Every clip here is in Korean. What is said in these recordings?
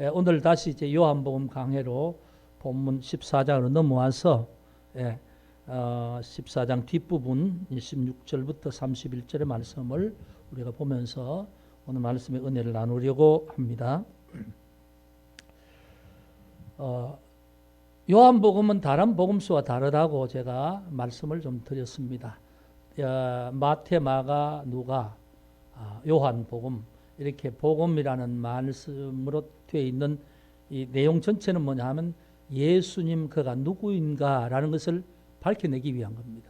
오늘 다시 이제 요한복음 강해로 본문 14장으로 넘어와서 14장 뒷부분 16절부터 31절의 말씀을 우리가 보면서 오늘 말씀의 은혜를 나누려고 합니다. 요한복음은 다른 복음서와 다르다고 제가 말씀을 좀 드렸습니다. 마태, 마가, 누가, 요한복음 이렇게 복음이라는 말씀으로 되어 있는 이 내용 전체는 뭐냐 하면 예수님 그가 누구인가라는 것을 밝혀내기 위한 겁니다.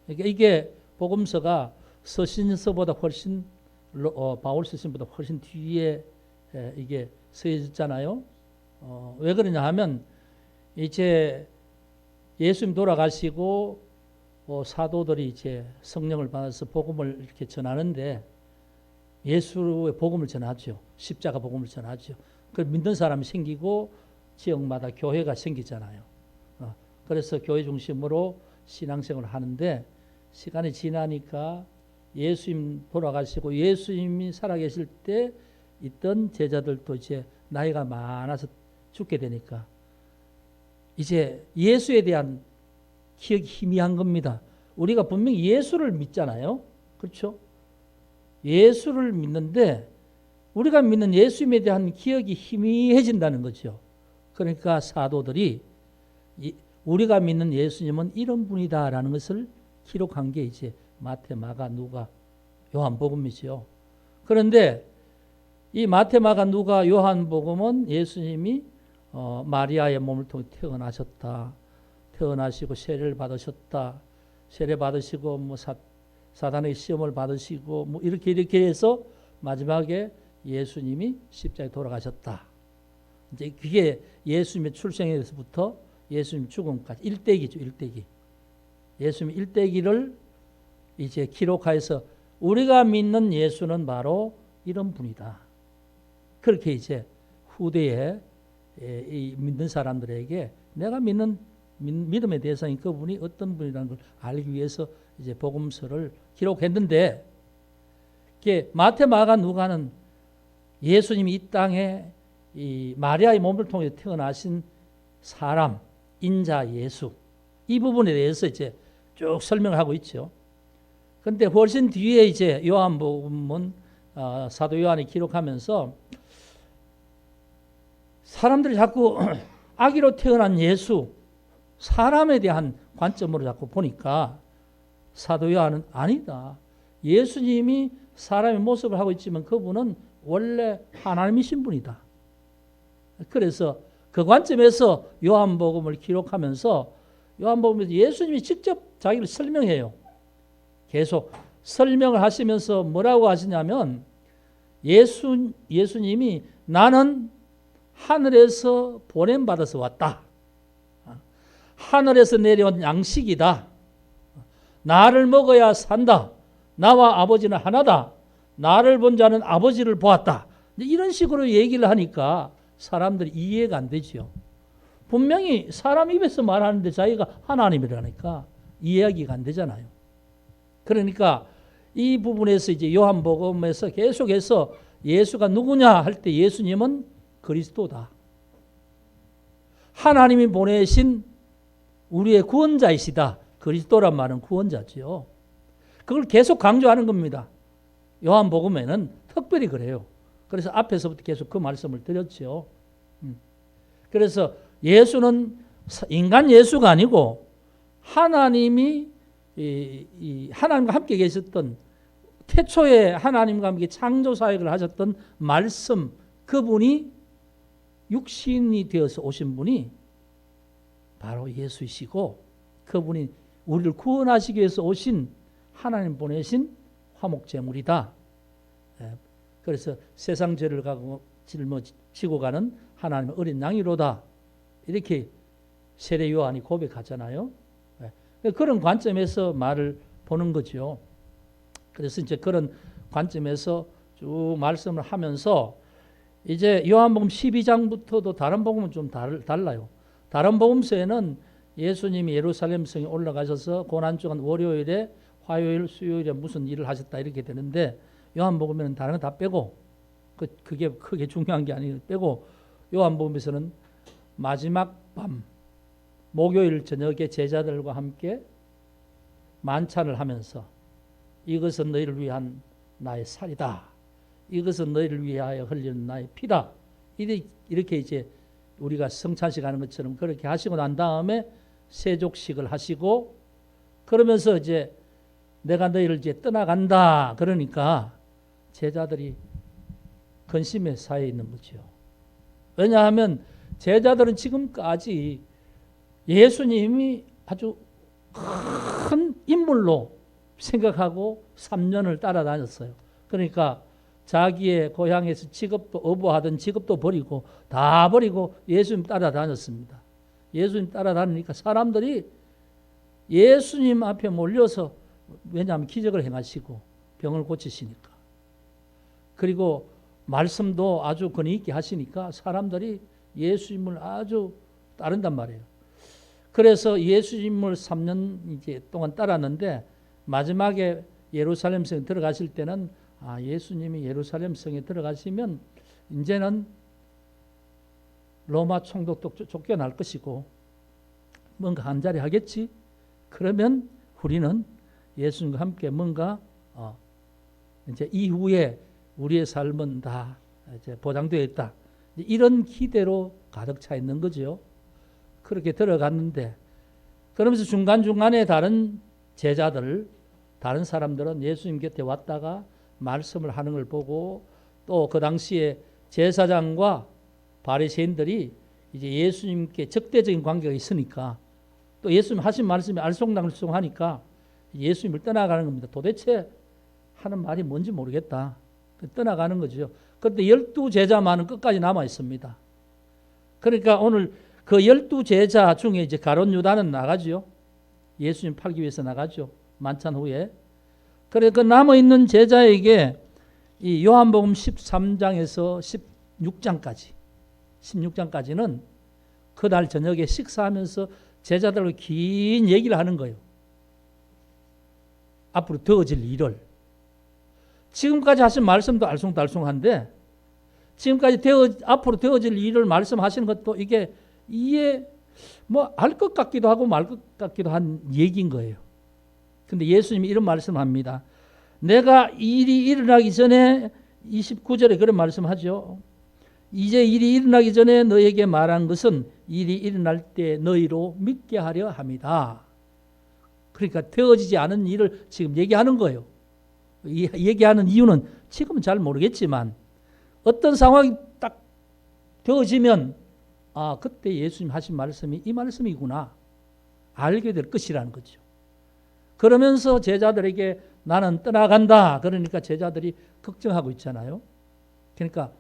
그러니까 이게 복음서가 서신서보다 훨씬 바울 서신보다 훨씬 뒤에 이게 쓰여졌잖아요. 왜 그러냐 하면 이제 예수님 돌아가시고 사도들이 이제 성령을 받아서 복음을 이렇게 전하는데 예수의 복음을 전하죠. 십자가 복음을 전하죠. 그 믿는 사람이 생기고 지역마다 교회가 생기잖아요. 그래서 교회 중심으로 신앙생활을 하는데 시간이 지나니까 예수님 돌아가시고 예수님이 살아계실 때 있던 제자들도 이제 나이가 많아서 죽게 되니까 이제 예수에 대한 기억이 희미한 겁니다. 우리가 분명히 예수를 믿잖아요. 그렇죠? 예수를 믿는데 우리가 믿는 예수님에 대한 기억이 희미해진다는 거죠. 그러니까 사도들이 우리가 믿는 예수님은 이런 분이다라는 것을 기록한 게 이제 마태, 마가, 누가, 요한복음이죠. 그런데 이 마태, 마가, 누가, 요한복음은 예수님이 마리아의 몸을 통해 태어나셨다. 태어나시고 세례를 받으셨다. 세례 받으시고 뭐 사단의 시험을 받으시고 뭐 이렇게 해서 마지막에 예수님이 십자가에 돌아가셨다. 이제 그게 예수님의 출생에서부터 예수님 죽음까지 일대기죠, 일대기. 예수님 일대기를 이제 기록해서 우리가 믿는 예수는 바로 이런 분이다. 그렇게 이제 후대에 믿는 사람들에게 내가 믿는 믿음의 대상인 그분이 어떤 분이라는 걸 알기 위해서 이제 복음서를 기록했는데, 마태, 마가, 누가는 예수님이 이 땅에 이 마리아의 몸을 통해 태어나신 사람, 인자 예수, 이 부분에 대해서 이제 쭉 설명을 하고 있죠. 그런데 훨씬 뒤에 이제 요한복음은 사도 요한이 기록하면서 사람들이 자꾸 아기로 태어난 예수, 사람에 대한 관점으로 자꾸 보니까 사도 요한은 아니다. 예수님이 사람의 모습을 하고 있지만 그분은 원래 하나님이신 분이다. 그래서 그 관점에서 요한복음을 기록하면서 요한복음에서 예수님이 직접 자기를 설명해요. 계속 설명을 하시면서 뭐라고 하시냐면 예수님이 나는 하늘에서 보냄받아서 왔다. 하늘에서 내려온 양식이다. 나를 먹어야 산다. 나와 아버지는 하나다. 나를 본 자는 아버지를 보았다. 이런 식으로 얘기를 하니까 사람들이 이해가 안 되죠. 분명히 사람 입에서 말하는데 자기가 하나님이라니까 이해하기가 안 되잖아요. 그러니까 이 부분에서 이제 요한복음에서 계속해서 예수가 누구냐 할 때 예수님은 그리스도다. 하나님이 보내신 우리의 구원자이시다. 그리스도란 말은 구원자죠. 그걸 계속 강조하는 겁니다. 요한복음에는 특별히 그래요. 그래서 앞에서부터 계속 그 말씀을 드렸죠. 그래서 예수는 인간 예수가 아니고 하나님이 하나님과 함께 계셨던 태초에 하나님과 함께 창조 사역을 하셨던 말씀, 그분이 육신이 되어서 오신 분이 바로 예수이시고 그분이 우리를 구원하시기 위해서 오신 하나님 보내신 화목제물이다. 그래서 세상 죄를 짊어지고 가는 하나님의 어린 양이로다. 이렇게 세례 요한이 고백하잖아요. 그런 관점에서 말을 보는 거죠. 그래서 이제 그런 관점에서 쭉 말씀을 하면서 이제 요한복음 12장부터도 다른 복음은 좀 달라요. 다른 복음서에는 예수님이 예루살렘 성에 올라가셔서 고난주간 월요일에 화요일, 수요일에 무슨 일을 하셨다 이렇게 되는데 요한복음에는 다른 거 다 빼고 그게 크게 중요한 게 아니고 빼고 요한복음에서는 마지막 밤 목요일 저녁에 제자들과 함께 만찬을 하면서 이것은 너희를 위한 나의 살이다. 이것은 너희를 위하여 흘리는 나의 피다. 이렇게 이제 우리가 성찬식 하는 것처럼 그렇게 하시고 난 다음에 세족식을 하시고 그러면서 이제 내가 너희를 이제 떠나간다. 그러니까 제자들이 근심에 쌓여 있는 거죠. 왜냐하면 제자들은 지금까지 예수님이 아주 큰 인물로 생각하고 3년을 따라다녔어요. 그러니까 자기의 고향에서 직업도 어부하던 직업도 버리고 다 버리고 예수님 따라다녔습니다. 예수님 따라다니니까 사람들이 예수님 앞에 몰려서 왜냐하면 기적을 행하시고 병을 고치시니까 그리고 말씀도 아주 권위 있게 하시니까 사람들이 예수님을 아주 따른단 말이에요. 그래서 예수님을 3년 이제 동안 따랐는데 마지막에 예루살렘 성에 들어가실 때는 예수님이 예루살렘 성에 들어가시면 이제는 로마 총독도 쫓겨날 것이고 뭔가 한 자리 하겠지. 그러면 우리는 예수님과 함께 뭔가 이제 이후에 우리의 삶은 다 이제 보장되어 있다. 이런 기대로 가득 차 있는 거죠. 그렇게 들어갔는데 그러면서 중간중간에 다른 제자들, 다른 사람들은 예수님 곁에 왔다가 말씀을 하는 걸 보고 또 그 당시에 제사장과 바리새인들이 이제 예수님께 적대적인 관계가 있으니까 또 예수님 하신 말씀이 알쏭달쏭하니까 예수님을 떠나가는 겁니다. 도대체 하는 말이 뭔지 모르겠다. 떠나가는 거죠. 그런데 12제자만은 끝까지 남아 있습니다. 그러니까 오늘 그 12제자 중에 이제 가룟 유다는 나가죠. 예수님 팔기 위해서 나가죠. 만찬 후에. 그래 그 남아 있는 제자에게 이 요한복음 13장에서 16장까지는 그날 저녁에 식사하면서 제자들과 긴 얘기를 하는 거예요. 앞으로 되어질 일을. 지금까지 하신 말씀도 알쏭달쏭한데 지금까지 앞으로 되어질 일을 말씀하시는 것도 이게 알 것 같기도 하고 말 것 같기도 한 얘기인 거예요. 근데 예수님이 이런 말씀을 합니다. 내가 일이 일어나기 전에 29절에 그런 말씀하죠. 이제 일이 일어나기 전에 너에게 말한 것은 일이 일어날 때 너희로 믿게 하려 함이다. 그러니까 되어지지 않은 일을 지금 얘기하는 거예요. 얘기하는 이유는 지금은 잘 모르겠지만 어떤 상황이 딱 되어지면 그때 예수님 하신 말씀이 이 말씀이구나 알게 될 것이라는 거죠. 그러면서 제자들에게 나는 떠나간다. 그러니까 제자들이 걱정하고 있잖아요. 그러니까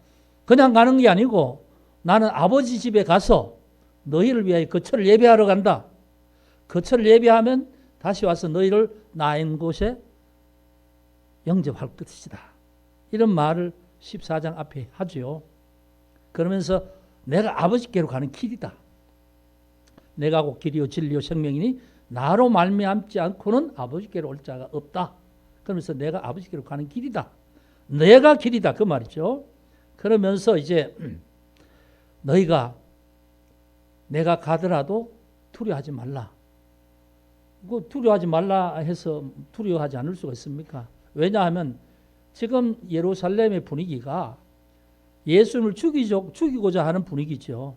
그냥 가는 게 아니고 나는 아버지 집에 가서 너희를 위하여 거처를 예배하러 간다. 거처를 예배하면 다시 와서 너희를 나 있는 곳에 영접할 것이다. 이런 말을 14장 앞에 하죠. 그러면서 내가 아버지께로 가는 길이다. 내가 곧 길이요 진리요 생명이니 나로 말미암지 않고는 아버지께로 올 자가 없다. 그러면서 내가 아버지께로 가는 길이다. 내가 길이다 그 말이죠. 그러면서 이제 너희가 내가 가더라도 두려워하지 말라. 두려워하지 말라 해서 두려워하지 않을 수가 있습니까? 왜냐하면 지금 예루살렘의 분위기가 예수님을 죽이고자 하는 분위기죠.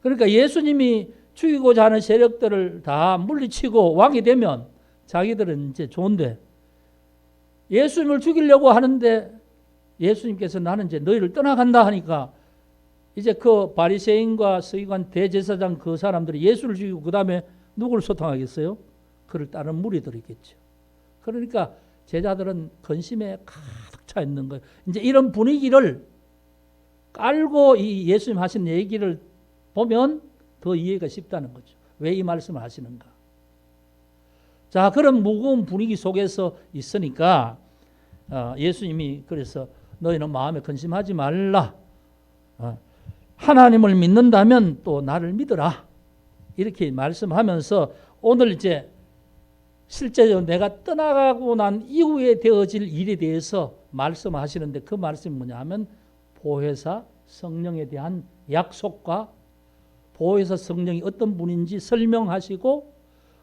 그러니까 예수님이 죽이고자 하는 세력들을 다 물리치고 왕이 되면 자기들은 이제 좋은데 예수님을 죽이려고 하는데 예수님께서 나는 이제 너희를 떠나간다 하니까 이제 그 바리새인과 서기관 대제사장 그 사람들이 예수를 죽이고 그 다음에 누구를 소통하겠어요? 그를 따른 무리들이겠죠. 그러니까 제자들은 근심에 가득 차 있는 거예요. 이제 이런 분위기를 깔고 이 예수님 하신 얘기를 보면 더 이해가 쉽다는 거죠. 왜 이 말씀을 하시는가? 자, 그런 무거운 분위기 속에서 있으니까 예수님이 그래서 너희는 마음에 근심하지 말라. 하나님을 믿는다면 또 나를 믿어라. 이렇게 말씀하면서 오늘 이제 실제로 내가 떠나가고 난 이후에 되어질 일에 대해서 말씀하시는데 그 말씀이 뭐냐 하면 보혜사 성령에 대한 약속과 보혜사 성령이 어떤 분인지 설명하시고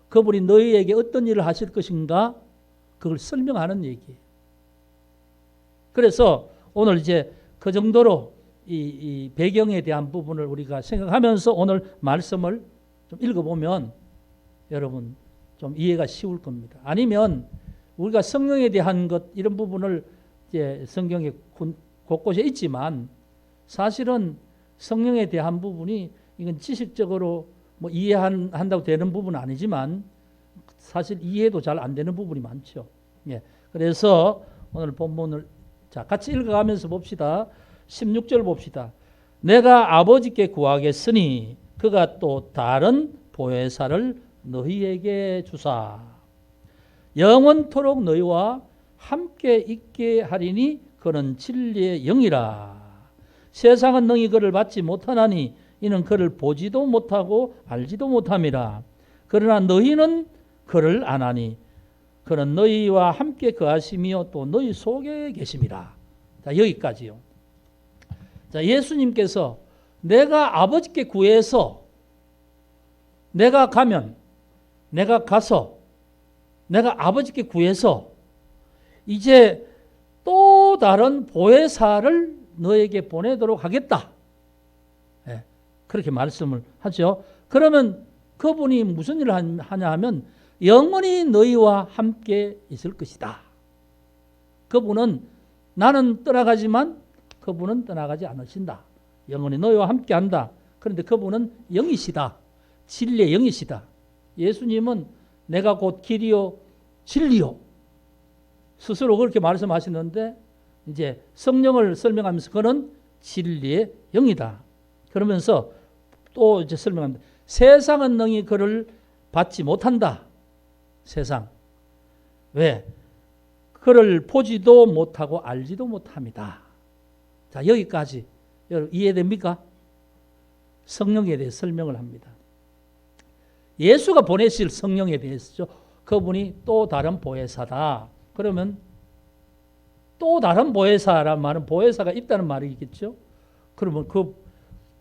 그분이 너희에게 어떤 일을 하실 것인가 그걸 설명하는 얘기예요. 그래서 오늘 이제 그 정도로 이 배경에 대한 부분을 우리가 생각하면서 오늘 말씀을 좀 읽어보면 여러분 좀 이해가 쉬울 겁니다. 아니면 우리가 성령에 대한 것 이런 부분을 이제 성경에 곳곳에 있지만 사실은 성령에 대한 부분이 이건 지식적으로 뭐 이해한다고 되는 부분은 아니지만 사실 이해도 잘 안 되는 부분이 많죠. 예. 그래서 오늘 본문을 자 같이 읽어가면서 봅시다. 16절 봅시다. 내가 아버지께 구하겠으니 그가 또 다른 보혜사를 너희에게 주사 영원토록 너희와 함께 있게 하리니 그는 진리의 영이라. 세상은 능히 그를 받지 못하나니 이는 그를 보지도 못하고 알지도 못함이라. 그러나 너희는 그를 아나니 그는 너희와 함께 거하시며 또 너희 속에 계심이라. 자, 여기까지요. 자, 예수님께서 내가 아버지께 구해서 내가 가면 내가 가서 내가 아버지께 구해서 이제 또 다른 보혜사를 너에게 보내도록 하겠다. 예, 그렇게 말씀을 하죠. 그러면 그분이 무슨 일을 하냐 하면 영원히 너희와 함께 있을 것이다. 그분은 나는 떠나가지만 그분은 떠나가지 않으신다. 영원히 너희와 함께 한다. 그런데 그분은 영이시다. 진리의 영이시다. 예수님은 내가 곧 길이요 진리요. 스스로 그렇게 말씀하시는데 이제 성령을 설명하면서 그는 진리의 영이다. 그러면서 또 이제 설명합니다. 세상은 능히 그를 받지 못한다. 세상. 왜? 그를 보지도 못하고 알지도 못합니다. 자, 여기까지 여러분 이해됩니까? 성령에 대해 설명을 합니다. 예수가 보내실 성령에 대해서죠. 그분이 또 다른 보혜사다. 그러면 또 다른 보혜사란 말은 보혜사가 있다는 말이겠죠. 그러면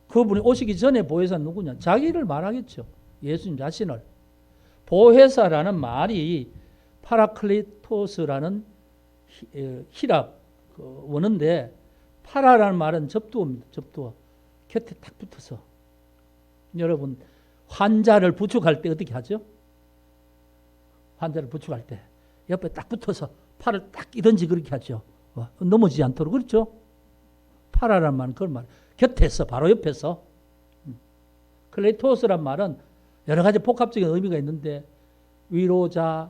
그분이 오시기 전에 보혜사는 누구냐? 자기를 말하겠죠. 예수님 자신을. 보혜사라는 말이 파라클리토스라는 히랍 원어인데 파라라는 말은 접두어입니다. 접두어. 곁에 딱 붙어서. 여러분 환자를 부축할 때 어떻게 하죠? 환자를 부축할 때 옆에 딱 붙어서 팔을 딱 이든지 그렇게 하죠. 넘어지지 않도록. 그렇죠? 파라라는 말은 그런 말. 곁에서 바로 옆에서. 클레이토스란 말은 여러 가지 복합적인 의미가 있는데 위로자,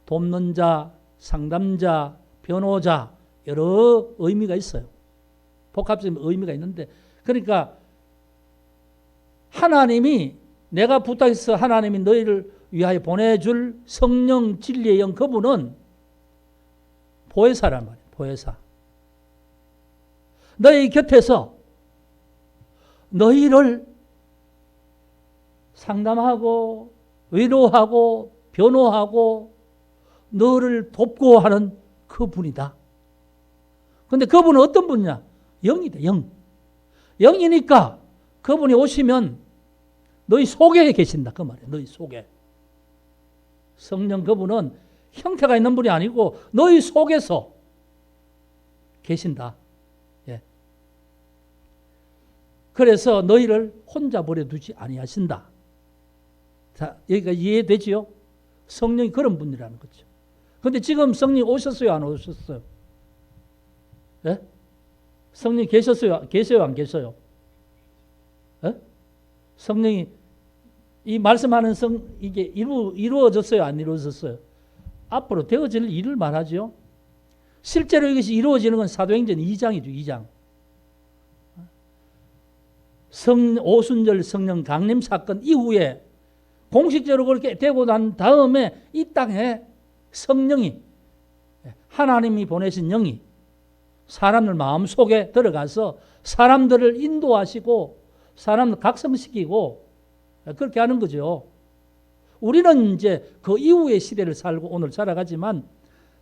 돕는 자, 상담자, 변호자 여러 의미가 있어요. 복합적인 의미가 있는데 그러니까 하나님이 내가 부탁해서 하나님이 너희를 위하여 보내줄 성령 진리의 영 그분은 보혜사란 말이에요. 보혜사. 너희 곁에서 너희를 상담하고 위로하고 변호하고 너를 돕고 하는 그분이다. 그런데 그분은 어떤 분이냐? 영이다. 영. 영이니까 그분이 오시면 너희 속에 계신다. 그 말이에요. 너희 속에. 성령 그분은 형태가 있는 분이 아니고 너희 속에서 계신다. 예. 그래서 너희를 혼자 버려두지 아니하신다. 자, 여기가 이해되지요? 성령이 그런 분이라는 거죠. 그런데 지금 성령이 오셨어요? 안 오셨어요? 예? 성령이 계셨어요? 계세요? 안 계세요? 예? 성령이 이 말씀하는 이게 이루어졌어요? 안 이루어졌어요? 앞으로 되어질 일을 말하죠. 실제로 이것이 이루어지는 건 사도행전 2장이죠. 2장. 오순절 성령 강림 사건 이후에 공식적으로 그렇게 되고 난 다음에 이 땅에 성령이 하나님이 보내신 영이 사람들 마음속에 들어가서 사람들을 인도하시고 사람들 각성시키고 그렇게 하는 거죠. 우리는 이제 그 이후의 시대를 살고 오늘 살아가지만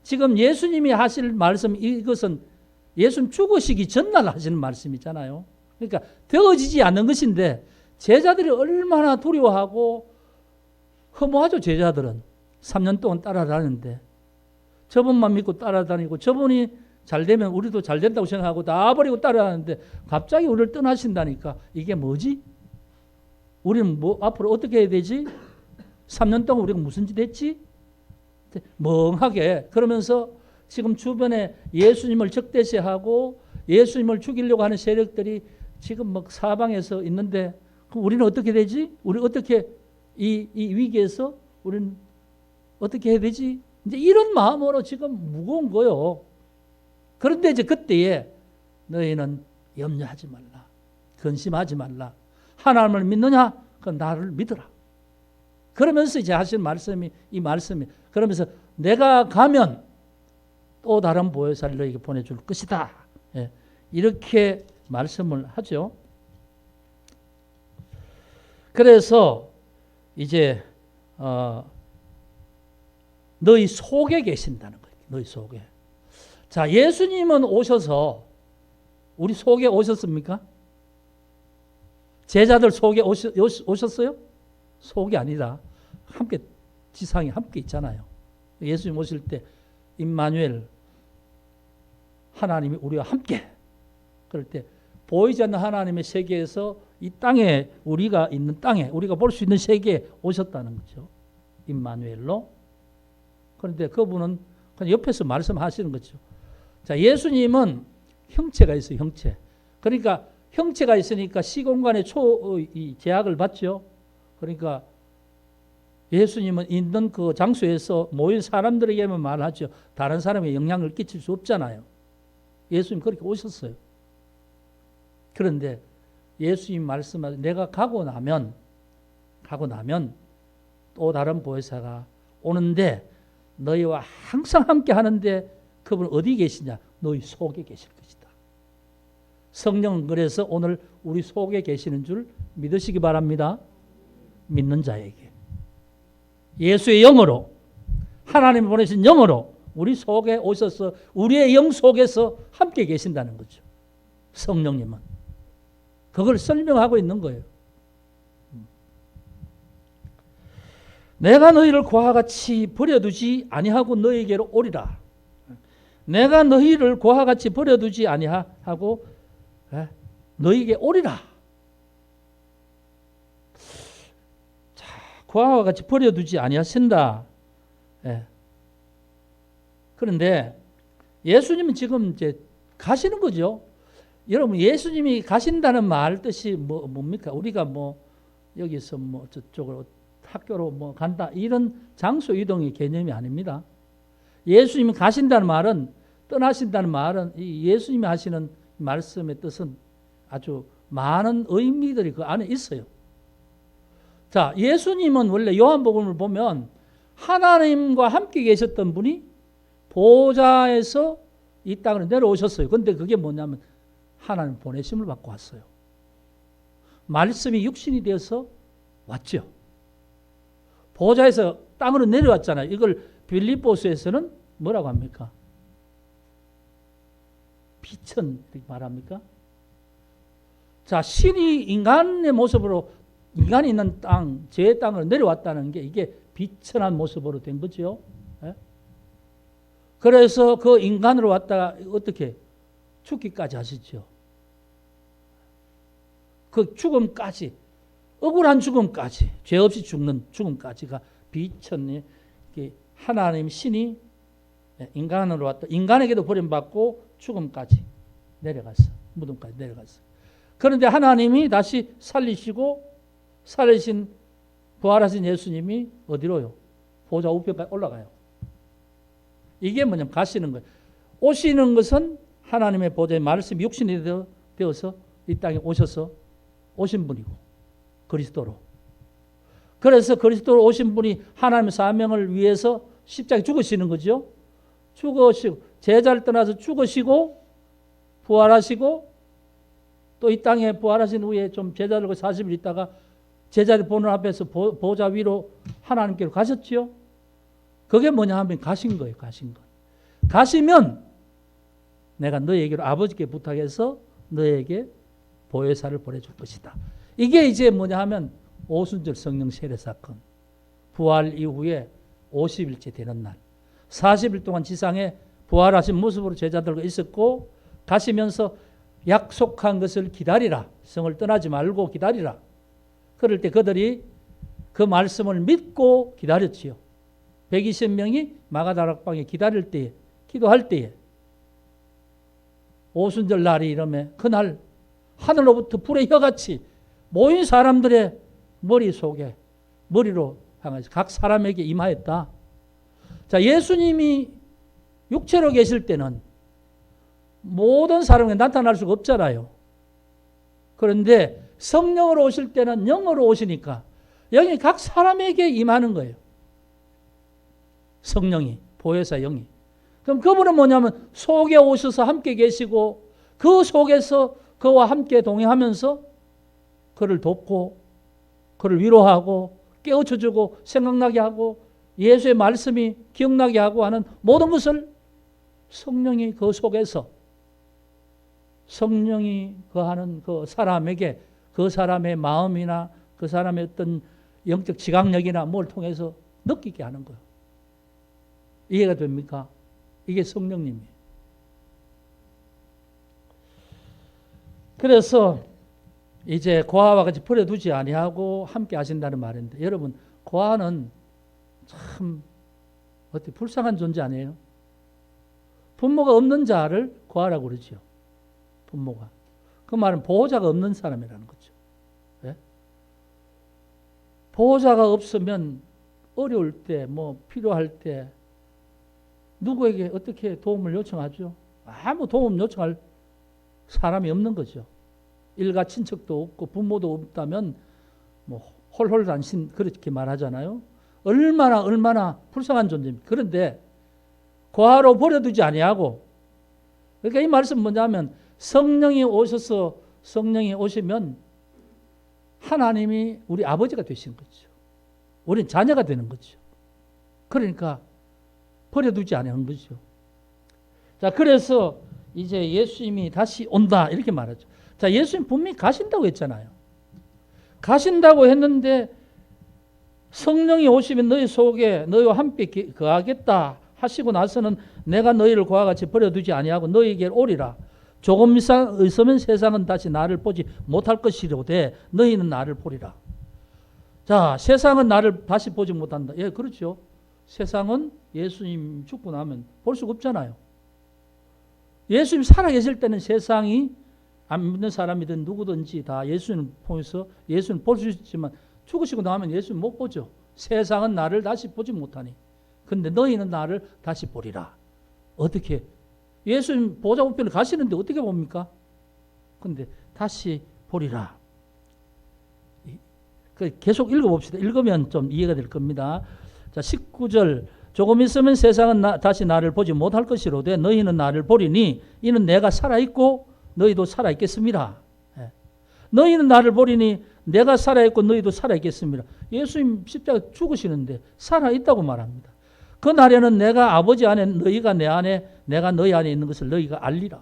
지금 예수님이 하실 말씀 이것은 예수님 죽으시기 전날 하시는 말씀이잖아요. 그러니까 되어지지 않는 것인데 제자들이 얼마나 두려워하고 허무하죠. 제자들은 3년 동안 따라다니는데 저분만 믿고 따라다니고 저분이 잘 되면 우리도 잘 된다고 생각하고 다 버리고 따라다니는데 갑자기 우리를 떠나신다니까 이게 뭐지? 우리는 뭐 앞으로 어떻게 해야 되지? 3년 동안 우리가 무슨 짓 했지? 멍하게 그러면서 지금 주변에 예수님을 적대시하고 예수님을 죽이려고 하는 세력들이 지금 막 사방에서 있는데 그럼 우리는 어떻게 되지? 우리 어떻게 이 위기에서 우리는 어떻게 해야 되지? 이제 이런 마음으로 지금 무거운 거요. 그런데 이제 그때에 너희는 염려하지 말라. 근심하지 말라. 하나님을 믿느냐? 그럼 나를 믿어라. 그러면서 이제 하신 말씀이 이 말씀이 그러면서 내가 가면 또 다른 보혜사를 너에게 보내줄 것이다. 예, 이렇게 말씀을 하죠. 그래서 이제 너희 속에 계신다는 거예요. 너희 속에. 자, 예수님은 오셔서 우리 속에 오셨습니까? 제자들 속에 오셨어요? 속이 아니라 함께 지상에 함께 있잖아요. 예수님 오실 때 임마누엘 하나님이 우리와 함께 그럴 때 보이지 않는 하나님의 세계에서 이 땅에 우리가 있는 땅에 우리가 볼 수 있는 세계에 오셨다는 거죠. 임마누엘로. 그런데 그분은 그냥 옆에서 말씀하시는 거죠. 자, 예수님은 형체가 있어요. 형체. 그러니까 형체가 있으니까 시공간의 제약을 받죠. 그러니까 예수님은 있는 그 장소에서 모인 사람들에게만 말하죠. 다른 사람에게 영향을 끼칠 수 없잖아요. 예수님 그렇게 오셨어요. 그런데 예수님 말씀하신 내가 가고 나면 또 다른 보혜사가 오는데 너희와 항상 함께 하는데 그분 어디 계시냐? 너희 속에 계실 것이다. 성령은 그래서 오늘 우리 속에 계시는 줄 믿으시기 바랍니다. 믿는 자에게. 예수의 영으로 하나님이 보내신 영으로 우리 속에 오셔서 우리의 영 속에서 함께 계신다는 거죠. 성령님은. 그걸 설명하고 있는 거예요. 내가 너희를 그와 같이 버려두지 아니하고 너희에게로 오리라. 내가 너희를 그와 같이 버려두지 아니하고 너희에게 오리라. 자, 그와 같이 버려두지 아니하신다. 그런데 예수님은 지금 이제 가시는 거죠. 여러분 예수님이 가신다는 말 뜻이 뭡니까? 우리가 뭐 여기서 뭐 저쪽으로 학교로 뭐 간다 이런 장소 이동의 개념이 아닙니다. 예수님이 가신다는 말은 떠나신다는 말은 이 예수님이 하시는 말씀의 뜻은 아주 많은 의미들이 그 안에 있어요. 자, 예수님은 원래 요한복음을 보면 하나님과 함께 계셨던 분이 보좌에서 이 땅으로 내려오셨어요. 그런데 그게 뭐냐면 하나님 보내심을 받고 왔어요. 말씀이 육신이 되어서 왔죠. 보좌에서 땅으로 내려왔잖아요. 이걸 빌립보서에서는 뭐라고 합니까? 비천 이렇게 말합니까? 자, 신이 인간의 모습으로 인간이 있는 땅, 제 땅으로 내려왔다는 게 이게 비천한 모습으로 된 거죠. 그래서 그 인간으로 왔다가 어떻게 죽기까지 하시죠. 그 죽음까지, 억울한 죽음까지, 죄 없이 죽는 죽음까지가 비천이 하나님 신이 인간으로 왔다. 인간에게도 버림받고 죽음까지 내려갔어. 무덤까지 내려갔어. 그런데 하나님이 다시 살리신 부활하신 예수님이 어디로요? 보좌 우편까지 올라가요. 이게 뭐냐면 가시는 거예요. 오시는 것은 하나님의 보좌의 말씀이 육신이 되어서 이 땅에 오셔서 오신 분이고 그리스도로. 그래서 그리스도로 오신 분이 하나님의 사명을 위해서 십자가에 죽으시는 거죠. 죽으시고 제자를 떠나서 죽으시고 부활하시고 또 이 땅에 부활하신 후에 좀 제자들과 40일 있다가 제자들 보는 앞에서 보좌 위로 하나님께로 가셨죠. 그게 뭐냐 하면 가신 거예요. 가신 거. 가시면 내가 너희에게로 아버지께 부탁해서 너희에게 보혜사를 보내줄 것이다. 이게 이제 뭐냐 하면 오순절 성령 세례 사건. 부활 이후에 50일째 되는 날. 40일 동안 지상에 부활하신 모습으로 제자들과 있었고 가시면서 약속한 것을 기다리라. 성을 떠나지 말고 기다리라. 그럴 때 그들이 그 말씀을 믿고 기다렸지요. 120명이 마가다락방에 기다릴 때에, 기도할 때에 오순절 날이 이러면 그날 하늘로부터 불의 혀같이 모인 사람들의 머리로 향해서 각 사람에게 임하였다. 자, 예수님이 육체로 계실 때는 모든 사람에게 나타날 수가 없잖아요. 그런데 성령으로 오실 때는 영으로 오시니까 영이 각 사람에게 임하는 거예요. 성령이, 보혜사 영이. 그럼 그분은 뭐냐면 속에 오셔서 함께 계시고 그 속에서 그와 함께 동행하면서 그를 돕고 그를 위로하고 깨우쳐주고 생각나게 하고 예수의 말씀이 기억나게 하고 하는 모든 것을 성령이 그 속에서 성령이 거하는 그 사람에게 그 사람의 마음이나 그 사람의 어떤 영적 지각력이나 뭘 통해서 느끼게 하는 거예요. 이해가 됩니까? 이게 성령님이에요. 그래서 이제 고아와 같이 버려두지 아니하고 함께 하신다는 말인데 여러분 고아는 참 어떻게 불쌍한 존재 아니에요? 부모가 없는 자를 고아라고 그러죠. 부모가. 그 말은 보호자가 없는 사람이라는 거죠. 네? 보호자가 없으면 어려울 때, 뭐 필요할 때 누구에게 어떻게 도움을 요청하죠? 아무 도움 요청할 사람이 없는 거죠. 일가 친척도 없고 부모도 없다면 뭐 홀홀단신 그렇게 말하잖아요. 얼마나 불쌍한 존재입니다. 그런데 고아로 버려두지 아니하고 그러니까 이 말씀 뭐냐면 성령이 오시면 하나님이 우리 아버지가 되시는 거죠. 우리는 자녀가 되는 거죠. 그러니까 버려두지 않은 거죠. 자, 그래서 이제 예수님이 다시 온다 이렇게 말하죠. 자, 예수님 분명히 가신다고 했잖아요. 가신다고 했는데 성령이 오시면 너희 속에 너희와 함께 거하겠다 하시고 나서는 내가 너희를 그와 같이 버려두지 아니하고 너희에게 오리라. 조금 있으면 세상은 다시 나를 보지 못할 것이로되 너희는 나를 보리라. 자, 세상은 나를 다시 보지 못한다. 예, 그렇죠. 세상은 예수님 죽고 나면 볼 수가 없잖아요. 예수님 살아계실 때는 세상이 안 믿는 사람이든 누구든지 다 예수님 통해서 예수님 볼 수 있지만 죽으시고 나면 예수님 못 보죠. 세상은 나를 다시 보지 못하니. 근데 너희는 나를 다시 보리라. 어떻게? 예수님 보좌 우편을 가시는데 어떻게 봅니까? 근데 다시 보리라. 계속 읽어봅시다. 읽으면 좀 이해가 될 겁니다. 자, 19절. 조금 있으면 세상은 다시 나를 보지 못할 것이로되 너희는 나를 보리니 이는 내가 살아있고 너희도 살아있겠습니다. 예. 너희는 나를 보리니 내가 살아있고 너희도 살아있겠습니다. 예수님 십자가 죽으시는데 살아있다고 말합니다. 그 날에는 내가 아버지 안에 너희가 내 안에 내가 너희 안에 있는 것을 너희가 알리라.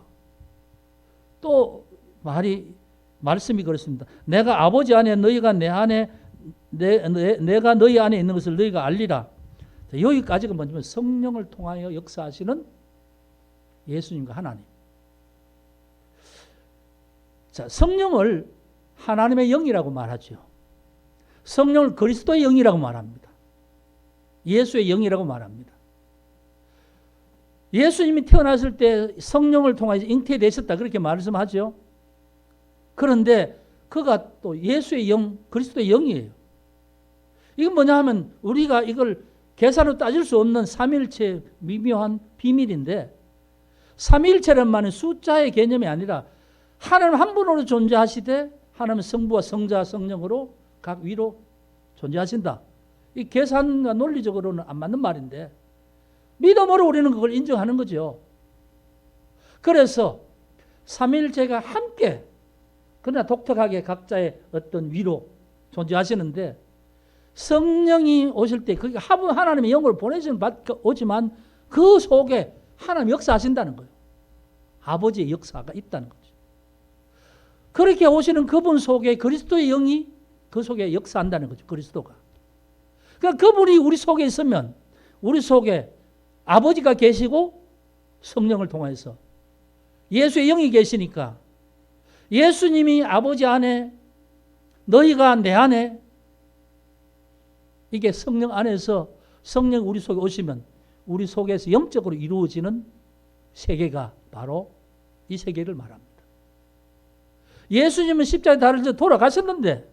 또 말씀이 그렇습니다. 내가 아버지 안에 너희가 내 안에 내가 너희 안에 있는 것을 너희가 알리라. 자, 여기까지가 뭐냐면 성령을 통하여 역사하시는 예수님과 하나님. 자, 성령을 하나님의 영이라고 말하죠. 성령을 그리스도의 영이라고 말합니다. 예수의 영이라고 말합니다. 예수님이 태어났을 때 성령을 통하여 잉태되셨다 그렇게 말씀하죠. 그런데 그가 또 예수의 영, 그리스도의 영이에요. 이건 뭐냐 하면 우리가 이걸 계산으로 따질 수 없는 삼위일체의 미묘한 비밀인데 삼위일체란 말은 숫자의 개념이 아니라 하나님 한 분으로 존재하시되 하나님은 성부와 성자 성령으로 각 위로 존재하신다. 이 계산과 논리적으로는 안 맞는 말인데 믿음으로 우리는 그걸 인정하는 거죠. 그래서 삼위일체가 함께 그러나 독특하게 각자의 어떤 위로 존재하시는데 성령이 오실 때 그게 하나님의 영을 보내시는 오지만 그 속에 하나님 역사하신다는 거예요. 아버지의 역사가 있다는 거죠. 그렇게 오시는 그분 속에 그리스도의 영이 그 속에 역사한다는 거죠. 그리스도가. 그러니까 그분이 우리 속에 있으면 우리 속에 아버지가 계시고 성령을 통해서 예수의 영이 계시니까 예수님이 아버지 안에 너희가 내 안에 이게 성령 안에서 성령 우리 속에 오시면 우리 속에서 영적으로 이루어지는 세계가 바로 이 세계를 말합니다. 예수님은 십자가에 달려 돌아가셨는데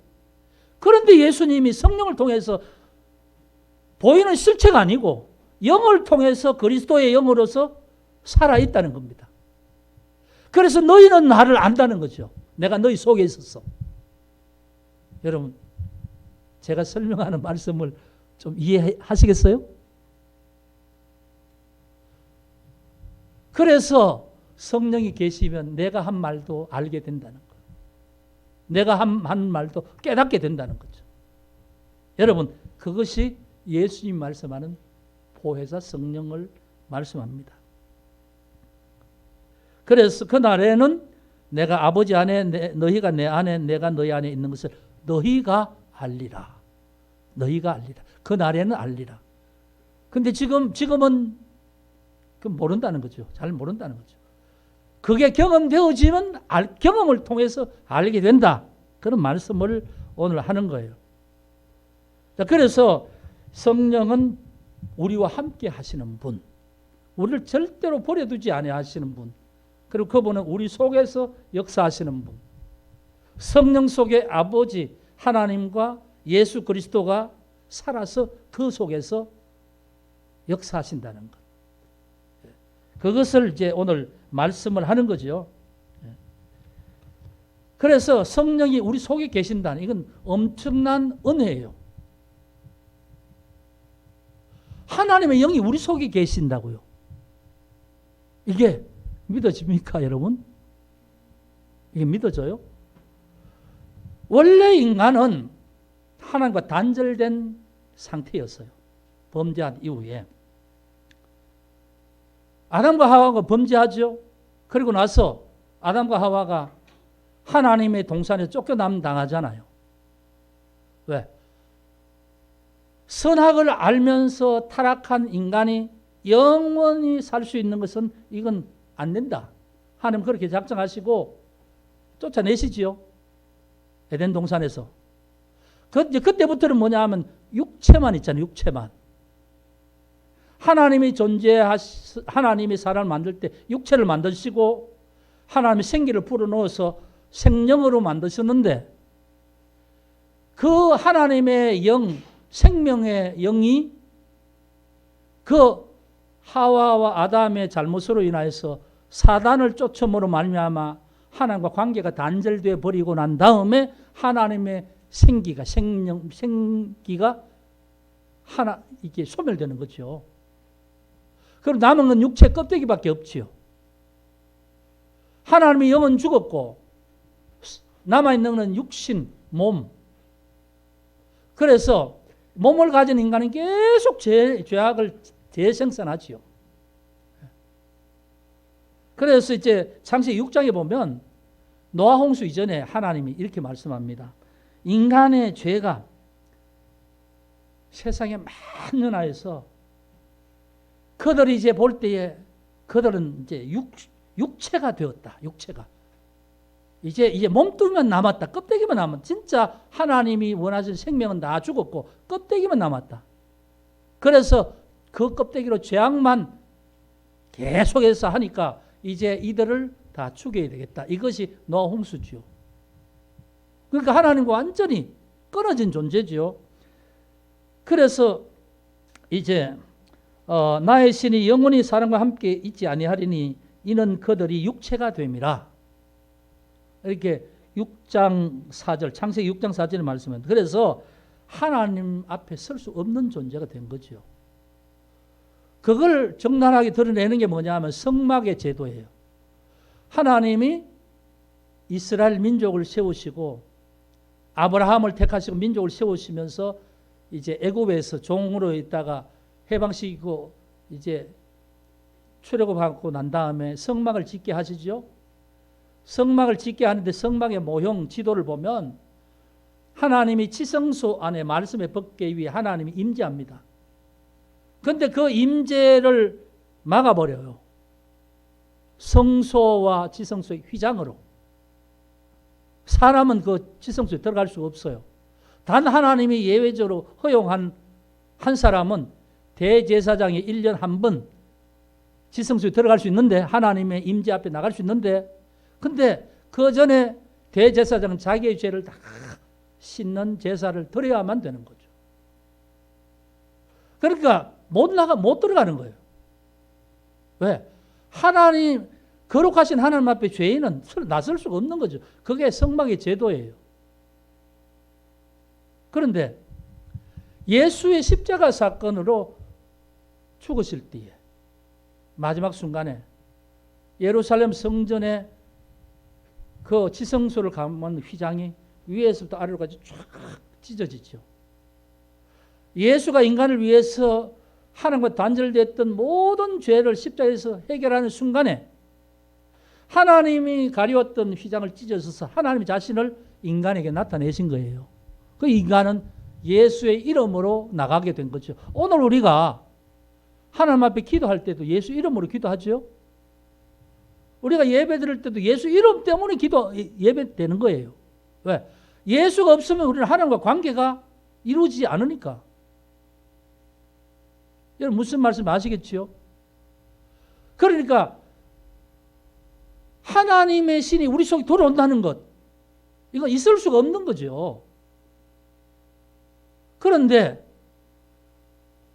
그런데 예수님이 성령을 통해서 보이는 실체가 아니고 영을 통해서 그리스도의 영으로서 살아있다는 겁니다. 그래서 너희는 나를 안다는 거죠. 내가 너희 속에 있었어. 여러분, 제가 설명하는 말씀을 좀 이해하시겠어요? 그래서 성령이 계시면 내가 한 말도 알게 된다는 거예요. 내가 한 말도 깨닫게 된다는 거죠. 여러분, 그것이 예수님 말씀하는 보혜사 성령을 말씀합니다. 그래서 그날에는 내가 아버지 안에 너희가 내 안에 내가 너희 안에 있는 것을 너희가 알리라. 너희가 알리라. 그날에는 알리라. 근데 지금은 모른다는 거죠. 잘 모른다는 거죠. 그게 경험되어지면 경험을 통해서 알게 된다. 그런 말씀을 오늘 하는 거예요. 자, 그래서 성령은 우리와 함께 하시는 분, 우리를 절대로 버려두지 아니하시는 분, 그리고 그분은 우리 속에서 역사하시는 분, 성령 속에 아버지 하나님과 예수 그리스도가 살아서 그 속에서 역사하신다는 것. 그것을 이제 오늘 말씀을 하는 거죠. 그래서 성령이 우리 속에 계신다는 이건 엄청난 은혜예요. 하나님의 영이 우리 속에 계신다고요. 이게 믿어집니까, 여러분? 이게 믿어져요? 원래 인간은 하나님과 단절된 상태였어요. 범죄한 이후에. 아담과 하와가 범죄하죠. 그리고 나서 아담과 하와가 하나님의 동산에 쫓겨남 당하잖아요. 왜? 선악을 알면서 타락한 인간이 영원히 살 수 있는 것은 이건 안 된다. 하나님 그렇게 작정하시고 쫓아내시지요. 에덴 동산에서. 그때부터는 뭐냐 하면 육체만 있잖아요. 육체만. 하나님이 하나님이 사람을 만들 때 육체를 만드시고 하나님이 생기를 불어넣어서 생명으로 만드셨는데 그 하나님의 영, 생명의 영이 그 하와와 아담의 잘못으로 인하여서 사단을 쫓음으로 말미암아 하나님과 관계가 단절되어 버리고 난 다음에 하나님의 생기가 이게 소멸되는 거죠. 그럼 남은 건 육체 껍데기밖에 없지요. 하나님의 영은 죽었고 남아있는 건 육신, 몸. 그래서 몸을 가진 인간은 계속 죄악을 재생산하지요. 그래서 이제 창세기 6장에 보면 노아 홍수 이전에 하나님이 이렇게 말씀합니다. 인간의 죄가 세상에 만연하여서 그들이 이제 볼 때에 그들은 이제 육체가 되었다. 육체가. 이제 몸뚱이만 남았다. 껍데기만 남았다. 진짜 하나님이 원하신 생명은 다 죽었고 껍데기만 남았다. 그래서 그 껍데기로 죄악만 계속해서 하니까 이제 이들을 다 죽여야 되겠다. 이것이 노아 홍수지요. 그러니까 하나님과 완전히 끊어진 존재지요. 그래서 이제 나의 신이 영원히 사람과 함께 있지 아니하리니 이는 그들이 육체가 됨이라. 이렇게 6장 4절 창세기 6장 4절에 말씀합니다. 그래서 하나님 앞에 설 수 없는 존재가 된 거죠. 그걸 적나라하게 드러내는 게 뭐냐 하면 성막의 제도예요. 하나님이 이스라엘 민족을 세우시고 아브라함을 택하시고 민족을 세우시면서 이제 애굽에서 종으로 있다가 해방시키고 이제 출애굽하고 난 다음에 성막을 짓게 하시죠. 성막을 짓게 하는데 성막의 모형 지도를 보면 하나님이 지성소 안에 말씀의 법궤 위에 하나님이 임재합니다. 그런데 그 임재를 막아버려요. 성소와 지성소의 휘장으로. 사람은 그 지성소에 들어갈 수가 없어요. 단 하나님이 예외적으로 허용한 한 사람은 대제사장이 1년 한 번 지성소에 들어갈 수 있는데, 하나님의 임재 앞에 나갈 수 있는데, 근데 그 전에 대제사장은 자기의 죄를 다 씻는 제사를 드려야만 되는 거죠. 그러니까 못 들어가는 거예요. 왜? 하나님, 거룩하신 하나님 앞에 죄인은 나설 수가 없는 거죠. 그게 성막의 제도예요. 그런데 예수의 십자가 사건으로 죽으실 때에 마지막 순간에 예루살렘 성전에 그 지성소를 감은 휘장이 위에서부터 아래로까지 쫙 찢어지죠. 예수가 인간을 위해서 하나님과 단절됐던 모든 죄를 십자가에서 해결하는 순간에 하나님이 가리웠던 휘장을 찢어서 하나님 자신을 인간에게 나타내신 거예요. 그 인간은 예수의 이름으로 나가게 된 거죠. 오늘 우리가 하나님 앞에 기도할 때도 예수 이름으로 기도하죠. 우리가 예배 드릴 때도 예수 이름 때문에 예배 되는 거예요. 왜? 예수가 없으면 우리는 하나님과 관계가 이루어지지 않으니까. 여러분 무슨 말씀 아시겠지요? 그러니까 하나님의 신이 우리 속에 들어온다는 것, 이거 있을 수가 없는 거죠. 그런데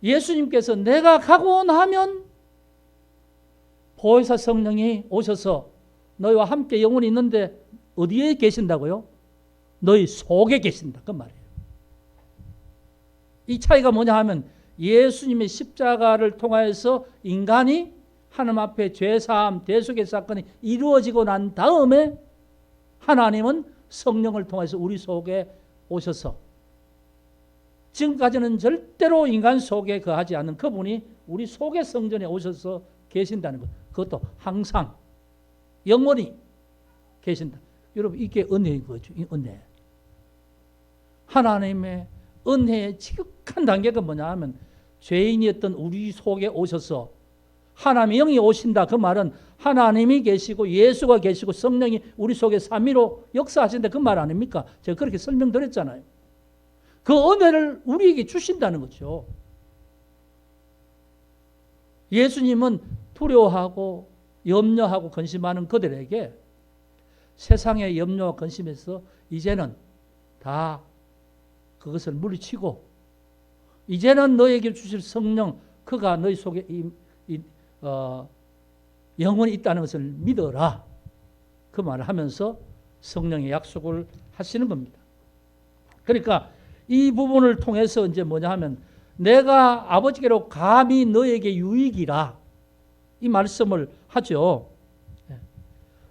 예수님께서 내가 가고 나면 보혜사 성령이 오셔서 너희와 함께 영원히 있는데 어디에 계신다고요? 너희 속에 계신다. 그 말이에요. 이 차이가 뭐냐 하면 예수님의 십자가를 통하여서 인간이 하나님 앞에 죄사함, 대속의 사건이 이루어지고 난 다음에 하나님은 성령을 통해서 우리 속에 오셔서 지금까지는 절대로 인간 속에 거하지 않는 그분이 우리 속의 성전에 오셔서 계신다는 것. 그것도 항상 영원히 계신다. 여러분 이게 은혜인 거죠. 이 은혜. 하나님의 은혜의 지극한 단계가 뭐냐 하면 죄인이었던 우리 속에 오셔서 하나님의 영이 오신다. 그 말은 하나님이 계시고 예수가 계시고 성령이 우리 속에 삼위로 역사하신다. 그 말 아닙니까? 제가 그렇게 설명드렸잖아요. 그 은혜를 우리에게 주신다는 거죠. 예수님은 두려워하고 염려하고 근심하는 그들에게 세상의 염려와 근심에서 이제는 다 그것을 물리치고 이제는 너에게 주실 성령 그가 너희 속에 영원히 있다는 것을 믿어라. 그 말을 하면서 성령의 약속을 하시는 겁니다. 그러니까 이 부분을 통해서 이제 뭐냐 하면 내가 아버지께로 감히 너에게 유익이라 이 말씀을 하죠.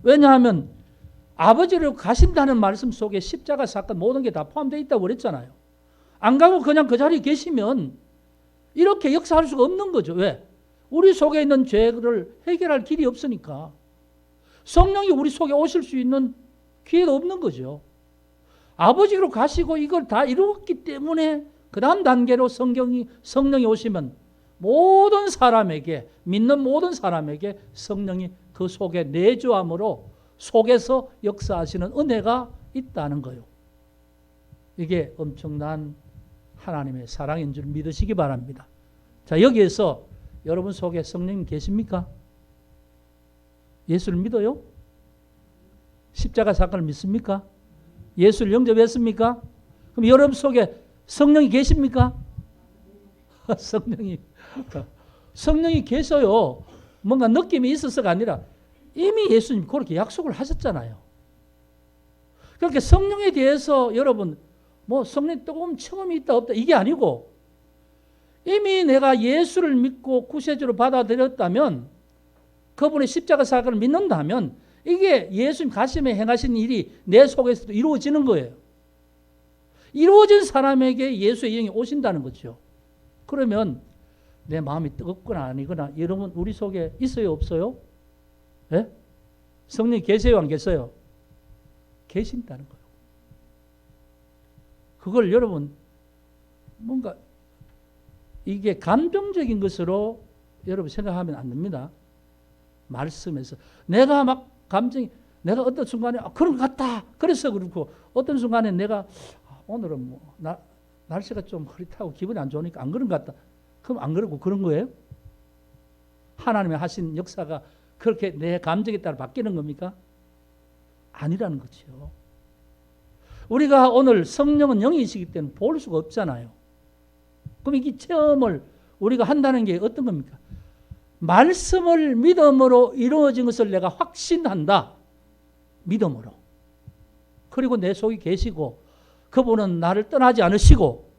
왜냐하면 아버지로 가신다는 말씀 속에 십자가 사건 모든 게 다 포함되어 있다고 그랬잖아요. 안 가고 그냥 그 자리에 계시면 이렇게 역사할 수가 없는 거죠. 왜? 우리 속에 있는 죄를 해결할 길이 없으니까. 성령이 우리 속에 오실 수 있는 기회가 없는 거죠. 아버지로 가시고 이걸 다 이루었기 때문에 그 다음 단계로 성령이 오시면 모든 사람에게, 믿는 모든 사람에게 성령이 그 속에 내주함으로 속에서 역사하시는 은혜가 있다는 거예요. 이게 엄청난 하나님의 사랑인 줄 믿으시기 바랍니다. 자, 여기에서 여러분 속에 성령님 계십니까? 예수를 믿어요? 십자가 사건을 믿습니까? 예수를 영접했습니까? 그럼 여러분 속에 성령이 계십니까? 성령이 계셔요. 뭔가 느낌이 있어서가 아니라 이미 예수님 그렇게 약속을 하셨잖아요. 그렇게 성령에 대해서 여러분 뭐 성령 조금 처음이 있다 없다 이게 아니고 이미 내가 예수를 믿고 구세주로 받아들였다면 그분의 십자가 사건을 믿는다면 이게 예수님 가심에 행하신 일이 내 속에서도 이루어지는 거예요. 이루어진 사람에게 예수의 영이 오신다는 거죠. 그러면 내 마음이 뜨겁거나 아니거나 여러분 우리 속에 있어요 없어요? 네? 성령이 계세요, 안 계세요? 계신다는 거예요. 그걸 여러분 뭔가 이게 감정적인 것으로 여러분 생각하면 안 됩니다. 말씀에서 내가 막 감정이 내가 어떤 순간에 그런 것 같다 그래서 그렇고 어떤 순간에 내가 오늘은 뭐 날씨가 좀 흐릿하고 기분이 안 좋으니까 안 그런 것 같다. 그럼 안 그러고 그런 거예요? 하나님이 하신 역사가 그렇게 내 감정에 따라 바뀌는 겁니까? 아니라는 거죠. 우리가 오늘 성령은 영이시기 때문에 볼 수가 없잖아요. 그럼 이 체험을 우리가 한다는 게 어떤 겁니까? 말씀을 믿음으로 이루어진 것을 내가 확신한다. 믿음으로. 그리고 내 속에 계시고 그분은 나를 떠나지 않으시고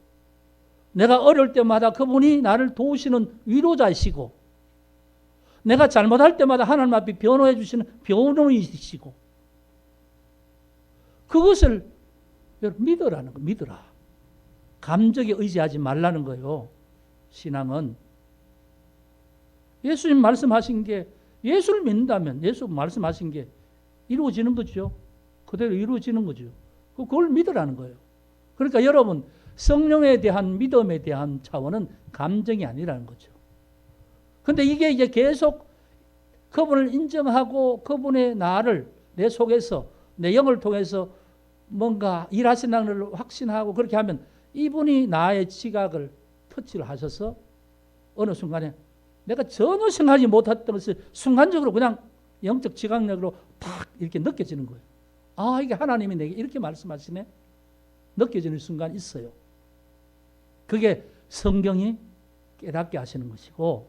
내가 어려울 때마다 그분이 나를 도우시는 위로자이시고 내가 잘못할 때마다 하나님 앞에 변호해 주시는 변호이시고 그것을 믿으라는 거, 믿으라. 감정에 의지하지 말라는 거예요. 신앙은. 예수님 말씀하신 게 예수를 믿는다면 예수 말씀하신 게 이루어지는 거죠. 그대로 이루어지는 거죠. 그걸 믿으라는 거예요. 그러니까 여러분 성령에 대한 믿음에 대한 차원은 감정이 아니라는 거죠. 근데 이게 이제 계속 그분을 인정하고 그분의 나를 내 속에서 내 영을 통해서 뭔가 일하신다는 걸 확신하고 그렇게 하면 이분이 나의 지각을 터치를 하셔서 어느 순간에 내가 전혀 생각하지 못했던 것을 순간적으로 그냥 영적 지각력으로 탁 이렇게 느껴지는 거예요. 아, 이게 하나님이 내게 이렇게 말씀하시네. 느껴지는 순간이 있어요. 그게 성경이 깨닫게 하시는 것이고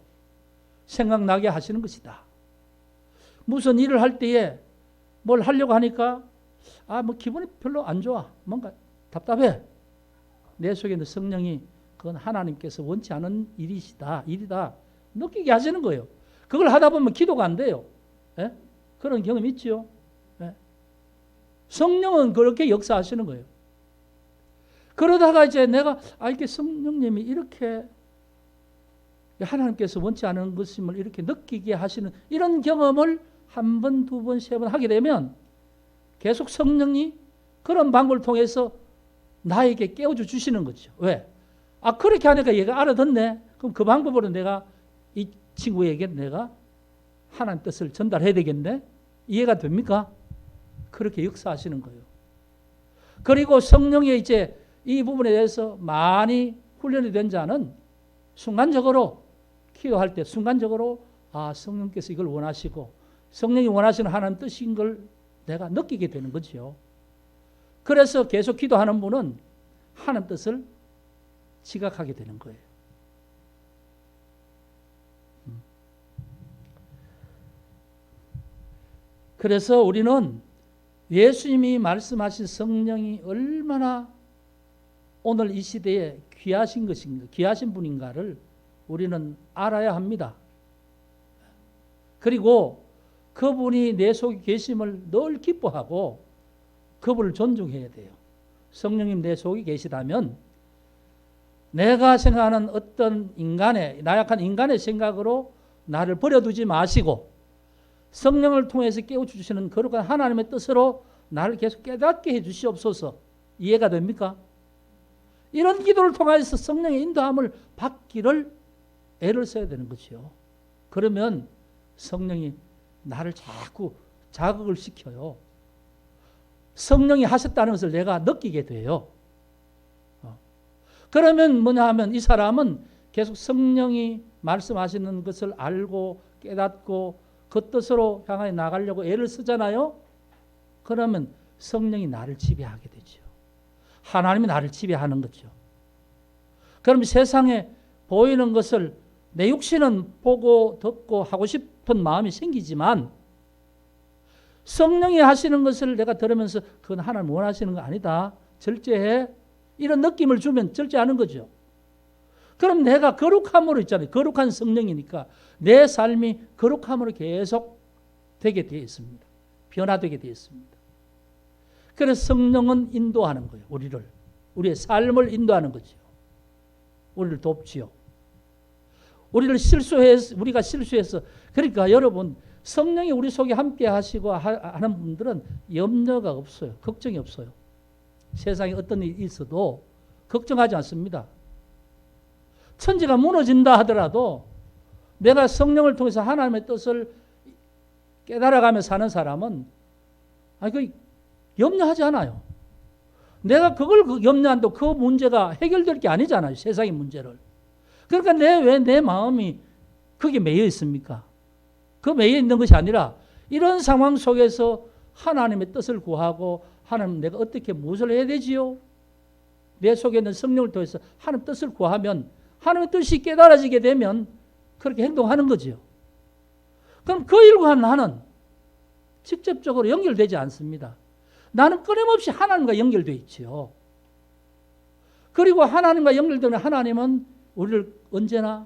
생각나게 하시는 것이다. 무슨 일을 할 때에 뭘 하려고 하니까 뭐 기분이 별로 안 좋아. 뭔가 답답해. 내 속에 있는 성령이 그건 하나님께서 원치 않은 일이다. 느끼게 하시는 거예요. 그걸 하다 보면 기도가 안 돼요. 예? 그런 경험 있죠. 예? 성령은 그렇게 역사하시는 거예요. 그러다가 이제 내가 이게 성령님이 이렇게 하나님께서 원치 않은 것임을 이렇게 느끼게 하시는 이런 경험을 한 번, 두 번, 세 번 하게 되면 계속 성령이 그런 방법을 통해서 나에게 깨워줘 주시는 거죠. 왜? 그렇게 하니까 얘가 알아듣네. 그럼 그 방법으로 내가 이 친구에게 내가 하나님 뜻을 전달해야 되겠네. 이해가 됩니까? 그렇게 역사하시는 거예요. 그리고 성령의 이제 이 부분에 대해서 많이 훈련이 된 자는 순간적으로 기도할 때 순간적으로 성령께서 이걸 원하시고 성령이 원하시는 하나님 뜻인 걸 내가 느끼게 되는 거죠. 그래서 계속 기도하는 분은 하나님 뜻을 지각하게 되는 거예요. 그래서 우리는 예수님이 말씀하신 성령이 얼마나 오늘 이 시대에 귀하신 것인가, 귀하신 분인가를 우리는 알아야 합니다. 그리고 그분이 내 속에 계심을 늘 기뻐하고 그분을 존중해야 돼요. 성령님 내 속에 계시다면 내가 생각하는 어떤 나약한 인간의 생각으로 나를 버려두지 마시고 성령을 통해서 깨워주시는 거룩한 하나님의 뜻으로 나를 계속 깨닫게 해주시옵소서. 이해가 됩니까? 이런 기도를 통해서 성령의 인도함을 받기를 애를 써야 되는 거죠. 그러면 성령이 나를 자꾸 자극을 시켜요. 성령이 하셨다는 것을 내가 느끼게 돼요. 그러면 뭐냐 하면 이 사람은 계속 성령이 말씀하시는 것을 알고 깨닫고 그 뜻으로 향해 나가려고 애를 쓰잖아요. 그러면 성령이 나를 지배하게 되죠. 하나님이 나를 지배하는 거죠. 그럼 세상에 보이는 것을 내 육신은 보고 듣고 하고 싶은 마음이 생기지만 성령이 하시는 것을 내가 들으면서 그건 하나님 원하시는 거 아니다. 절제해. 이런 느낌을 주면 절제하는 거죠. 그럼 내가 거룩함으로 있잖아요. 거룩한 성령이니까 내 삶이 거룩함으로 계속 되게 되어 있습니다. 변화되게 되어 있습니다. 그래서 성령은 인도하는 거예요. 우리의 삶을 인도하는 거죠. 우리를 돕지요. 우리가 실수해서 그러니까 여러분 성령이 우리 속에 함께 하시고 하는 분들은 염려가 없어요. 걱정이 없어요. 세상에 어떤 일이 있어도 걱정하지 않습니다. 천지가 무너진다 하더라도 내가 성령을 통해서 하나님의 뜻을 깨달아가며 사는 사람은 염려하지 않아요. 내가 그걸 염려한다고 그 문제가 해결될 게 아니잖아요. 세상의 문제를. 그러니까 왜 내 마음이 거기에 매여 있습니까? 그 매여 있는 것이 아니라 이런 상황 속에서 하나님의 뜻을 구하고 하나님 내가 어떻게 무엇을 해야 되지요? 내 속에 있는 성령을 통해서 하나님 뜻을 구하면 하나님의 뜻이 깨달아지게 되면 그렇게 행동하는 거지요. 그럼 그 일과 나는 직접적으로 연결되지 않습니다. 나는 끊임없이 하나님과 연결되어 있지요. 그리고 하나님과 연결되는 하나님은 우리를 언제나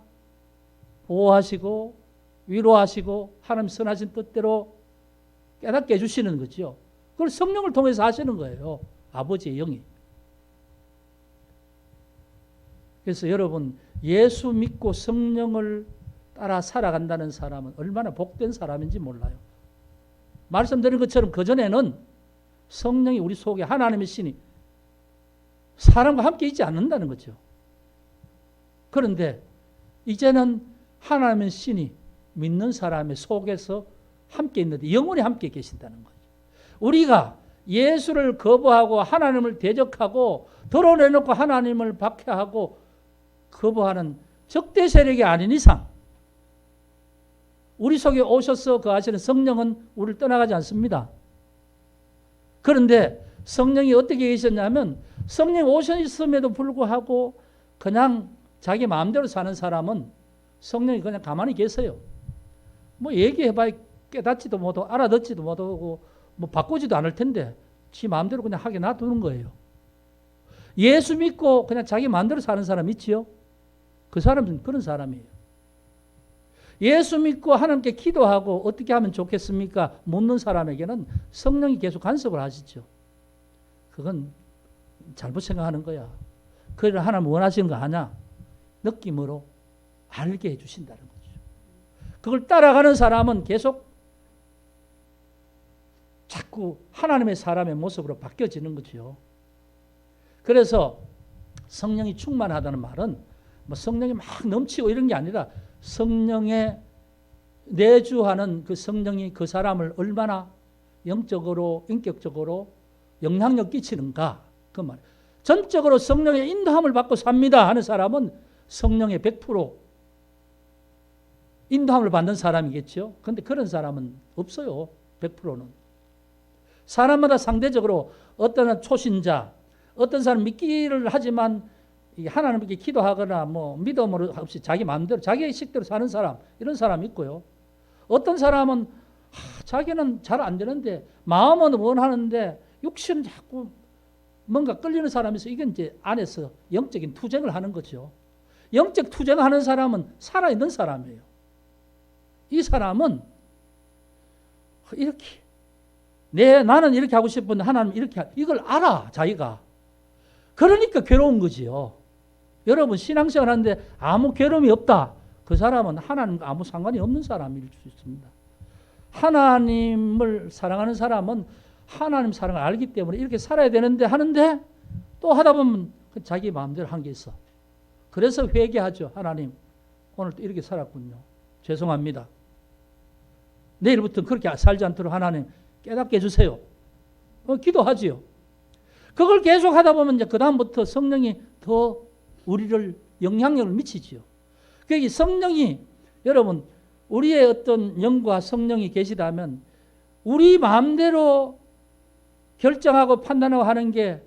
보호하시고 위로하시고 하나님 선하신 뜻대로 깨닫게 해주시는 거죠. 그걸 성령을 통해서 하시는 거예요. 아버지의 영이. 그래서 여러분 예수 믿고 성령을 따라 살아간다는 사람은 얼마나 복된 사람인지 몰라요. 말씀드린 것처럼 그전에는 성령이 우리 속에 하나님의 신이 사람과 함께 있지 않는다는 거죠. 그런데 이제는 하나님의 신이 믿는 사람의 속에서 함께 있는데 영원히 함께 계신다는 거죠. 우리가 예수를 거부하고 하나님을 대적하고 드러내놓고 하나님을 박해하고 거부하는 적대 세력이 아닌 이상 우리 속에 오셔서 거하시는 성령은 우리를 떠나가지 않습니다. 그런데 성령이 어떻게 계셨냐면 성령이 오셨음에도 불구하고 그냥 자기 마음대로 사는 사람은 성령이 그냥 가만히 계세요. 뭐 얘기해봐야 깨닫지도 못하고 알아듣지도 못하고 뭐 바꾸지도 않을 텐데 지 마음대로 그냥 하게 놔두는 거예요. 예수 믿고 그냥 자기 마음대로 사는 사람 있지요? 그 사람은 그런 사람이에요. 예수 믿고 하나님께 기도하고 어떻게 하면 좋겠습니까? 묻는 사람에게는 성령이 계속 간섭을 하시죠. 그건 잘못 생각하는 거야. 그걸 하나님 원하시는 거 아냐? 느낌으로 알게 해주신다는 거죠. 그걸 따라가는 사람은 계속 자꾸 하나님의 사람의 모습으로 바뀌어지는 거죠. 그래서 성령이 충만하다는 말은 뭐 성령이 막 넘치고 이런 게 아니라 성령에 내주하는 그 성령이 그 사람을 얼마나 영적으로 인격적으로 영향력 끼치는가 그 말. 전적으로 성령의 인도함을 받고 삽니다 하는 사람은 성령의 100% 인도함을 받는 사람이겠죠. 그런데 그런 사람은 없어요. 100%는. 사람마다 상대적으로 어떤 초신자, 어떤 사람 믿기를 하지만 하나님께 기도하거나 뭐 믿음으로 없이 자기 마음대로 자기의 식대로 사는 사람 이런 사람이 있고요. 어떤 사람은 자기는 잘 안 되는데 마음은 원하는데 육신은 자꾸 뭔가 끌리는 사람이 있어. 이건 이제 안에서 영적인 투쟁을 하는 거죠. 영적 투쟁하는 사람은 살아있는 사람이에요. 이 사람은 이렇게 나는 이렇게 하고 싶은데 하나님 이렇게 이걸 알아 자기가. 그러니까 괴로운 거지요. 여러분 신앙생활 하는데 아무 괴로움이 없다. 그 사람은 하나님과 아무 상관이 없는 사람일 수 있습니다. 하나님을 사랑하는 사람은 하나님 사랑을 알기 때문에 이렇게 살아야 되는데 하는데 또 하다 보면 자기 마음대로 한 게 있어. 그래서 회개하죠. 하나님 오늘 또 이렇게 살았군요. 죄송합니다. 내일부터 그렇게 살지 않도록 하나님 깨닫게 해주세요. 기도하지요. 그걸 계속 하다 보면 이제 그 다음부터 성령이 더 우리를 영향력을 미치지요. 그러니까 성령이 여러분 우리의 어떤 영과 성령이 계시다면 우리 마음대로 결정하고 판단하고 하는 게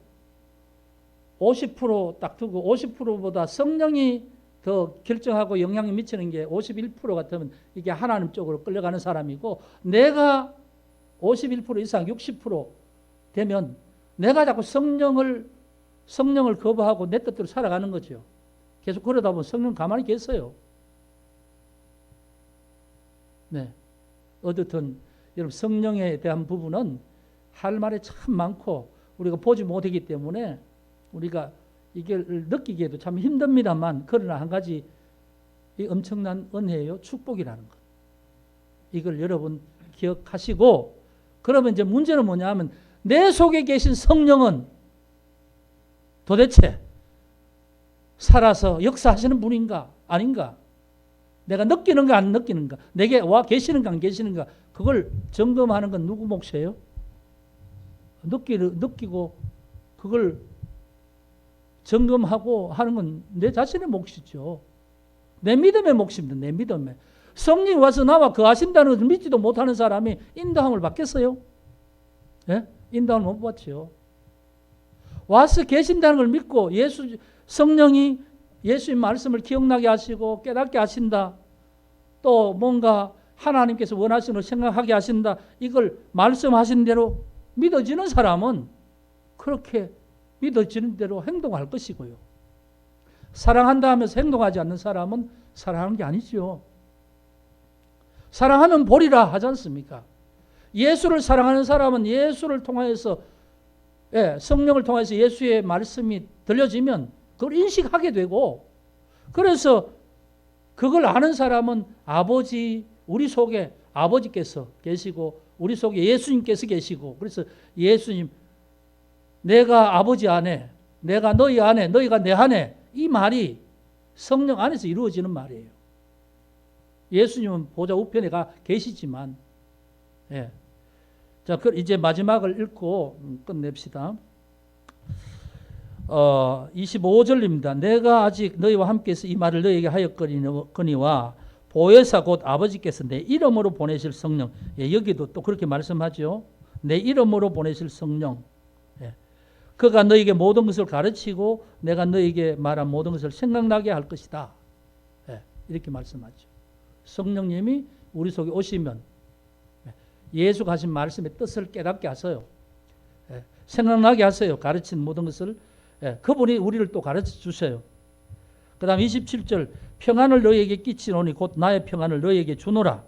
50% 두고 50%보다 성령이 더 결정하고 영향을 미치는 게 51% 같으면 이게 하나님 쪽으로 끌려가는 사람이고 내가 51% 이상 60% 되면 내가 자꾸 성령을 거부하고 내 뜻대로 살아가는 거죠. 계속 그러다 보면 성령 가만히 계세요. 네. 어떻든 여러분 성령에 대한 부분은 할 말이 참 많고 우리가 보지 못하기 때문에 우리가 이걸 느끼기에도 참 힘듭니다만 그러나 한 가지 이 엄청난 은혜예요. 축복이라는 것. 이걸 여러분 기억하시고, 그러면 이제 문제는 뭐냐 하면 내 속에 계신 성령은 도대체 살아서 역사하시는 분인가 아닌가? 내가 느끼는가 안 느끼는가? 내게 와 계시는가 안 계시는가? 그걸 점검하는 건 누구 몫이에요? 느끼고 그걸 점검하고 하는 건 내 자신의 몫이죠. 내 믿음의 몫입니다. 내 믿음에. 성령이 와서 나와 거하신다는 것을 믿지도 못하는 사람이 인도함을 받겠어요? 예? 인도함을 못 받죠. 와서 계신다는 걸 믿고 성령이 예수의 말씀을 기억나게 하시고 깨닫게 하신다. 또 뭔가 하나님께서 원하시는 걸 생각하게 하신다. 이걸 말씀하신 대로 믿어지는 사람은 그렇게 믿어지는 대로 행동할 것이고요. 사랑한다 하면서 행동하지 않는 사람은 사랑하는 게 아니죠. 사랑하면 보리라 하지 않습니까? 예수를 사랑하는 사람은 예수를 통하여서, 성령을 통해서 예수의 말씀이 들려지면 그걸 인식하게 되고, 그래서 그걸 아는 사람은 우리 속에 아버지께서 계시고 우리 속에 예수님께서 계시고, 그래서 예수님, 내가 아버지 안에, 내가 너희 안에, 너희가 내 안에, 이 말이 성령 안에서 이루어지는 말이에요. 예수님은 보좌 우편에 계시지만, 자, 이제 마지막을 읽고 끝냅시다. 25절입니다. 내가 아직 너희와 함께해서 이 말을 너희에게 하였거니와 보혜사 곧 아버지께서 내 이름으로 보내실 성령. 여기도 또 그렇게 말씀하죠. 내 이름으로 보내실 성령. 그가 너희에게 모든 것을 가르치고 내가 너희에게 말한 모든 것을 생각나게 할 것이다. 이렇게 말씀하죠. 성령님이 우리 속에 오시면 예수가 하신 말씀의 뜻을 깨닫게 하세요. 생각나게 하세요. 가르친 모든 것을. 그분이 우리를 또 가르쳐 주세요. 그 다음 27절, 평안을 너희에게 끼치노니 곧 나의 평안을 너희에게 주노라.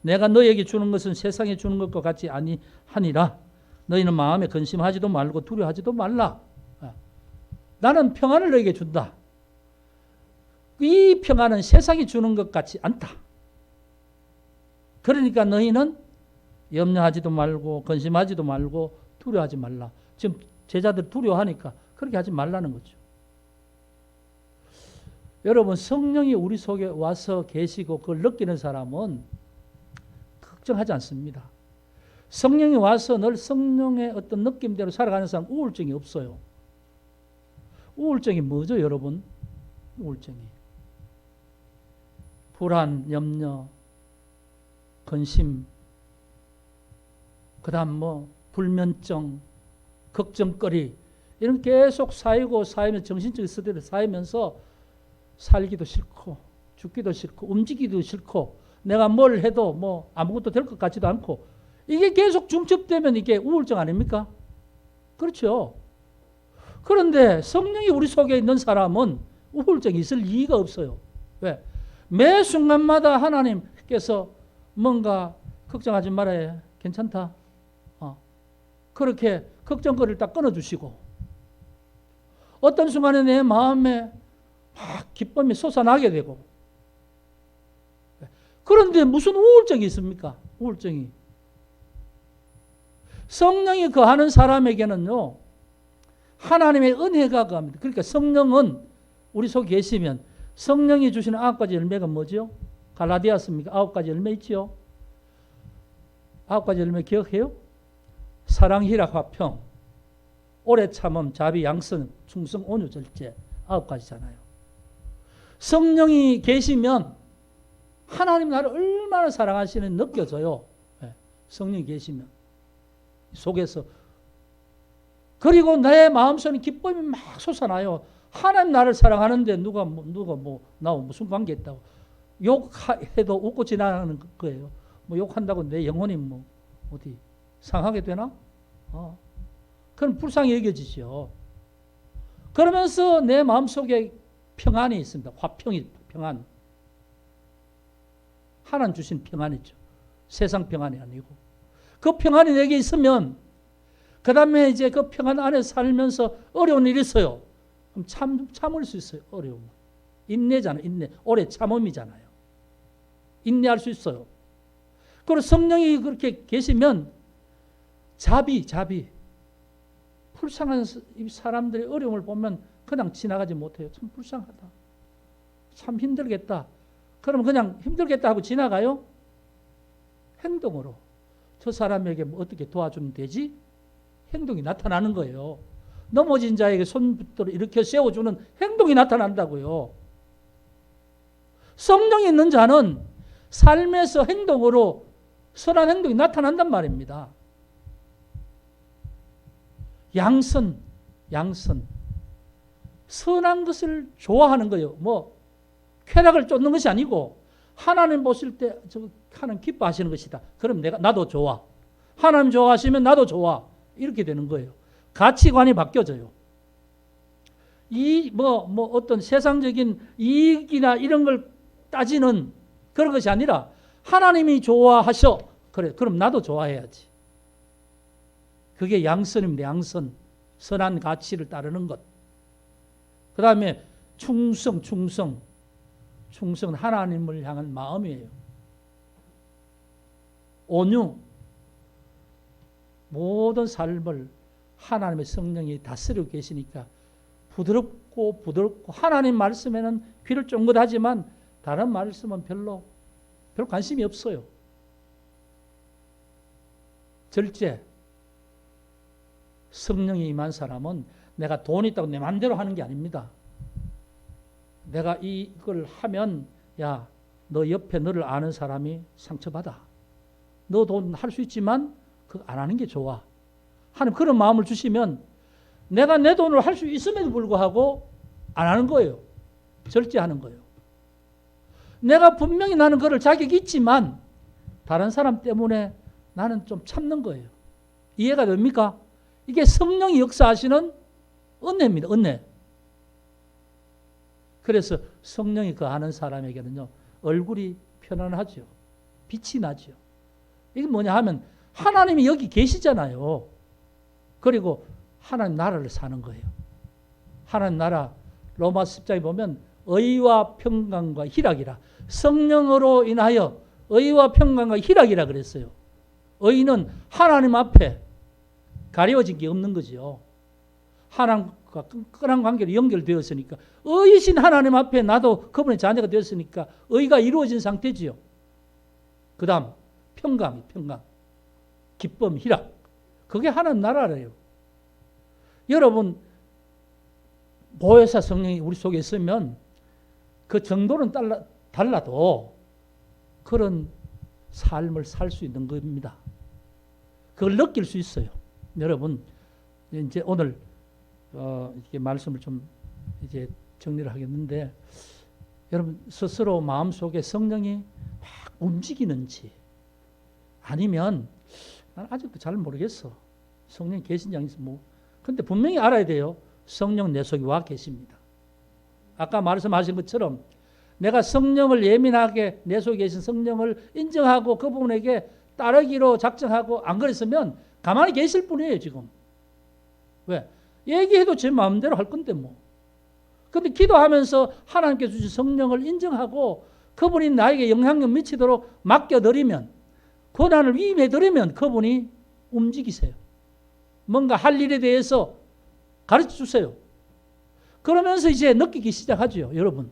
내가 너희에게 주는 것은 세상에 주는 것과 같이 아니하니라. 너희는 마음에 근심하지도 말고 두려워하지도 말라. 나는 평안을 너희에게 준다. 이 평안은 세상이 주는 것 같지 않다. 그러니까 너희는 염려하지도 말고 근심하지도 말고 두려워하지 말라. 지금 제자들 두려워하니까 그렇게 하지 말라는 거죠. 여러분, 성령이 우리 속에 와서 계시고 그걸 느끼는 사람은 걱정하지 않습니다. 성령이 와서 늘 성령의 어떤 느낌대로 살아가는 사람 우울증이 없어요. 우울증이 뭐죠, 여러분? 우울증이 불안, 근심, 그 다음 불면증, 걱정거리, 이런 계속 쌓이면 정신적인 스트레스를 쌓이면서 살기도 싫고 죽기도 싫고 움직이기도 싫고 내가 뭘 해도 아무것도 될 것 같지도 않고, 이게 계속 중첩되면 이게 우울증 아닙니까? 그렇죠. 그런데 성령이 우리 속에 있는 사람은 우울증이 있을 이유가 없어요. 왜? 매 순간마다 하나님께서 뭔가 걱정하지 말아야 괜찮다. 그렇게 걱정거리를 딱 끊어주시고, 어떤 순간에 내 마음에 기쁨이 솟아나게 되고, 그런데 무슨 우울증이 있습니까? 우울증이. 성령이 거하는 사람에게는요, 하나님의 은혜가 거합니다. 그러니까 성령은 우리 속에 계시면 성령이 주시는 9가지 열매가 뭐죠? 갈라디아서입니까? 9가지 열매 있죠? 9가지 열매 기억해요? 사랑, 희락, 화평, 오래 참음, 자비, 양선, 충성, 온유, 절제. 9가지잖아요. 성령이 계시면 하나님 나를 얼마나 사랑하시는지 느껴져요. 성령이 계시면 속에서. 그리고 내 마음속에 기쁨이 막 솟아나요. 하나님 나를 사랑하는데 누가 나와 무슨 관계 있다고 욕해도 웃고 지나가는 거예요. 욕한다고 내 영혼이 어디 상하게 되나? 그럼 불쌍히 여겨지죠. 그러면서 내 마음속에 평안이 있습니다. 화평이, 평안. 하나님 주신 평안이죠. 세상 평안이 아니고. 그 평안이 내게 있으면 그 다음에 이제 그 평안 안에 살면서 어려운 일이 있어요. 그럼 참을 수 있어요. 어려움. 인내잖아요. 인내. 오래 참음이잖아요. 인내할 수 있어요. 그리고 성령이 그렇게 계시면 자비. 불쌍한 사람들의 어려움을 보면 그냥 지나가지 못해요. 참 불쌍하다. 참 힘들겠다. 그러면 그냥 힘들겠다 하고 지나가요? 행동으로. 저 사람에게 뭐 어떻게 도와주면 되지? 행동이 나타나는 거예요. 넘어진 자에게 손붙들어 일으켜 세워주는 행동이 나타난다고요. 성령이 있는 자는 삶에서 행동으로 선한 행동이 나타난단 말입니다. 양선. 선한 것을 좋아하는 거예요. 뭐 쾌락을 쫓는 것이 아니고 하나님 보실 때 하나님 기뻐하시는 것이다. 그럼 나도 좋아. 하나님 좋아하시면 나도 좋아. 이렇게 되는 거예요. 가치관이 바뀌어져요. 어떤 세상적인 이익이나 이런 걸 따지는 그런 것이 아니라 하나님이 좋아하셔. 그래, 그럼 나도 좋아해야지. 그게 양선입니다. 양선. 선한 가치를 따르는 것. 그 다음에 충성은 하나님을 향한 마음이에요. 온유. 모든 삶을 하나님의 성령이 다스리고 계시니까 부드럽고 하나님 말씀에는 귀를 쫑긋하지만 다른 말씀은 별 관심이 없어요. 절제. 성령이 임한 사람은 내가 돈이 있다고 내 마음대로 하는 게 아닙니다. 내가 이걸 하면 야, 너 옆에 너를 아는 사람이 상처받아. 너 돈 할 수 있지만 그거 안 하는 게 좋아. 하나님 그런 마음을 주시면 내가 내 돈으로 할 수 있음에도 불구하고 안 하는 거예요. 절제하는 거예요. 내가 분명히 나는 그럴 자격이 있지만 다른 사람 때문에 나는 좀 참는 거예요. 이해가 됩니까? 이게 성령이 역사하시는 은혜입니다. 은혜. 그래서 성령이 거하는 사람에게는요, 얼굴이 편안하죠. 빛이 나죠. 이게 뭐냐 하면 하나님이 여기 계시잖아요. 그리고 하나님 나라를 사는 거예요. 하나님 나라 로마서 10장에 보면 의와 평강과 희락이라. 성령으로 인하여 의와 평강과 희락이라 그랬어요. 의는 하나님 앞에 가려워진 게 없는 거죠. 하나님과 끈끈한 관계로 연결되었으니까 의이신 하나님 앞에 나도 그분의 자녀가 되었으니까 의가 이루어진 상태지요. 그 다음 평강. 기쁨, 희락. 그게 하나님 나라래요. 여러분 보혜사 성령이 우리 속에 있으면 그 정도는 달라도 그런 삶을 살 수 있는 겁니다. 그걸 느낄 수 있어요. 여러분 이제 오늘 이렇게 말씀을 좀 이제 정리를 하겠는데 여러분 스스로 마음속에 성령이 막 움직이는지 아니면 난 아직도 잘 모르겠어. 성령이 계신지 아닌지 근데 분명히 알아야 돼요. 성령 내 속에 와 계십니다. 아까 말씀하신 것처럼 내가 성령을 예민하게 내 속에 계신 성령을 인정하고 그분에게 따르기로 작정하고 안 그랬으면 가만히 계실 뿐이에요 지금. 왜? 얘기해도 제 마음대로 할 건데 뭐. 근데 기도하면서 하나님께 주신 성령을 인정하고 그분이 나에게 영향력 미치도록 맡겨드리면 권한을 위임해드리면 그분이 움직이세요. 뭔가 할 일에 대해서 가르쳐 주세요. 그러면서 이제 느끼기 시작하죠. 여러분.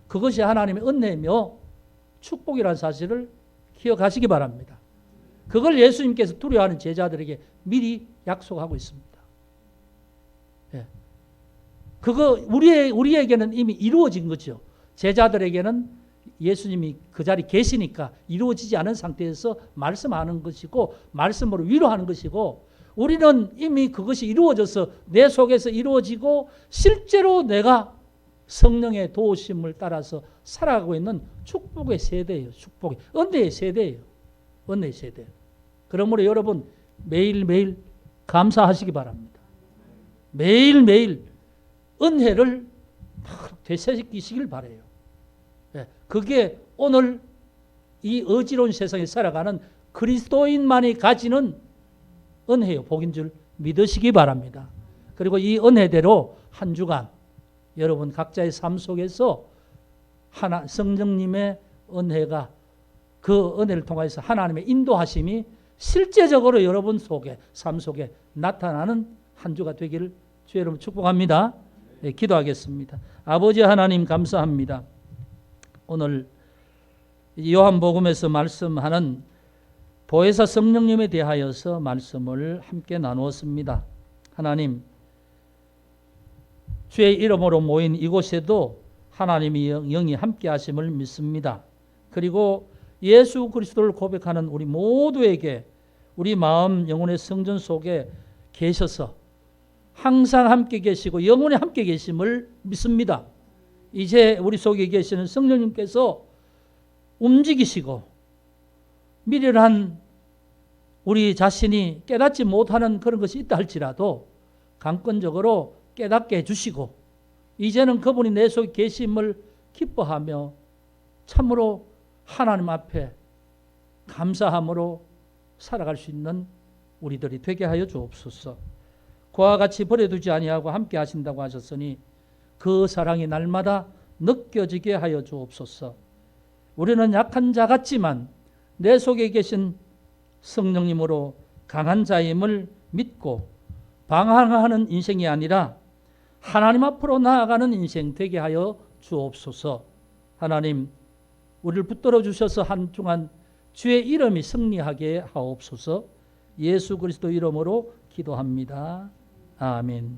그것이 하나님의 은혜며 축복이라는 사실을 기억하시기 바랍니다. 그걸 예수님께서 두려워하는 제자들에게 미리 약속하고 있습니다. 예. 그거 우리에게는 이미 이루어진 거죠. 제자들에게는 예수님이 그 자리에 계시니까 이루어지지 않은 상태에서 말씀하는 것이고 말씀으로 위로하는 것이고 우리는 이미 그것이 이루어져서 내 속에서 이루어지고 실제로 내가 성령의 도우심을 따라서 살아가고 있는 축복의 세대예요. 축복의 은혜의 세대예요. 은혜의 세대. 그러므로 여러분 매일매일 감사하시기 바랍니다. 매일매일 은혜를 되새기시길 바라요. 그게 오늘 이 어지러운 세상에 살아가는 그리스도인만이 가지는 은혜요. 복인 줄 믿으시기 바랍니다. 그리고 이 은혜대로 한 주간 여러분 각자의 삶 속에서 성령님의 은혜가 그 은혜를 통해서 하나님의 인도하심이 실제적으로 여러분 속에, 삶 속에 나타나는 한 주가 되기를 주의 이름으로 축복합니다. 네, 기도하겠습니다. 아버지 하나님 감사합니다. 오늘 요한복음에서 말씀하는 보혜사 성령님에 대하여서 말씀을 함께 나누었습니다. 하나님, 주의 이름으로 모인 이곳에도 하나님의 영이 함께 하심을 믿습니다. 그리고 예수 그리스도를 고백하는 우리 모두에게 우리 마음 영혼의 성전 속에 계셔서 항상 함께 계시고 영원히 함께 계심을 믿습니다. 이제 우리 속에 계시는 성령님께서 움직이시고 미련한 우리 자신이 깨닫지 못하는 그런 것이 있다 할지라도 강권적으로 깨닫게 해주시고 이제는 그분이 내 속에 계심을 기뻐하며 참으로 하나님 앞에 감사함으로 살아갈 수 있는 우리들이 되게 하여 주옵소서. 그와 같이 버려두지 아니하고 함께 하신다고 하셨으니 그 사랑이 날마다 느껴지게 하여 주옵소서. 우리는 약한 자 같지만 내 속에 계신 성령님으로 강한 자임을 믿고 방황하는 인생이 아니라 하나님 앞으로 나아가는 인생 되게 하여 주옵소서. 하나님, 우리를 붙들어 주셔서 한 주간 주의 이름이 승리하게 하옵소서. 예수 그리스도 이름으로 기도합니다. 아멘.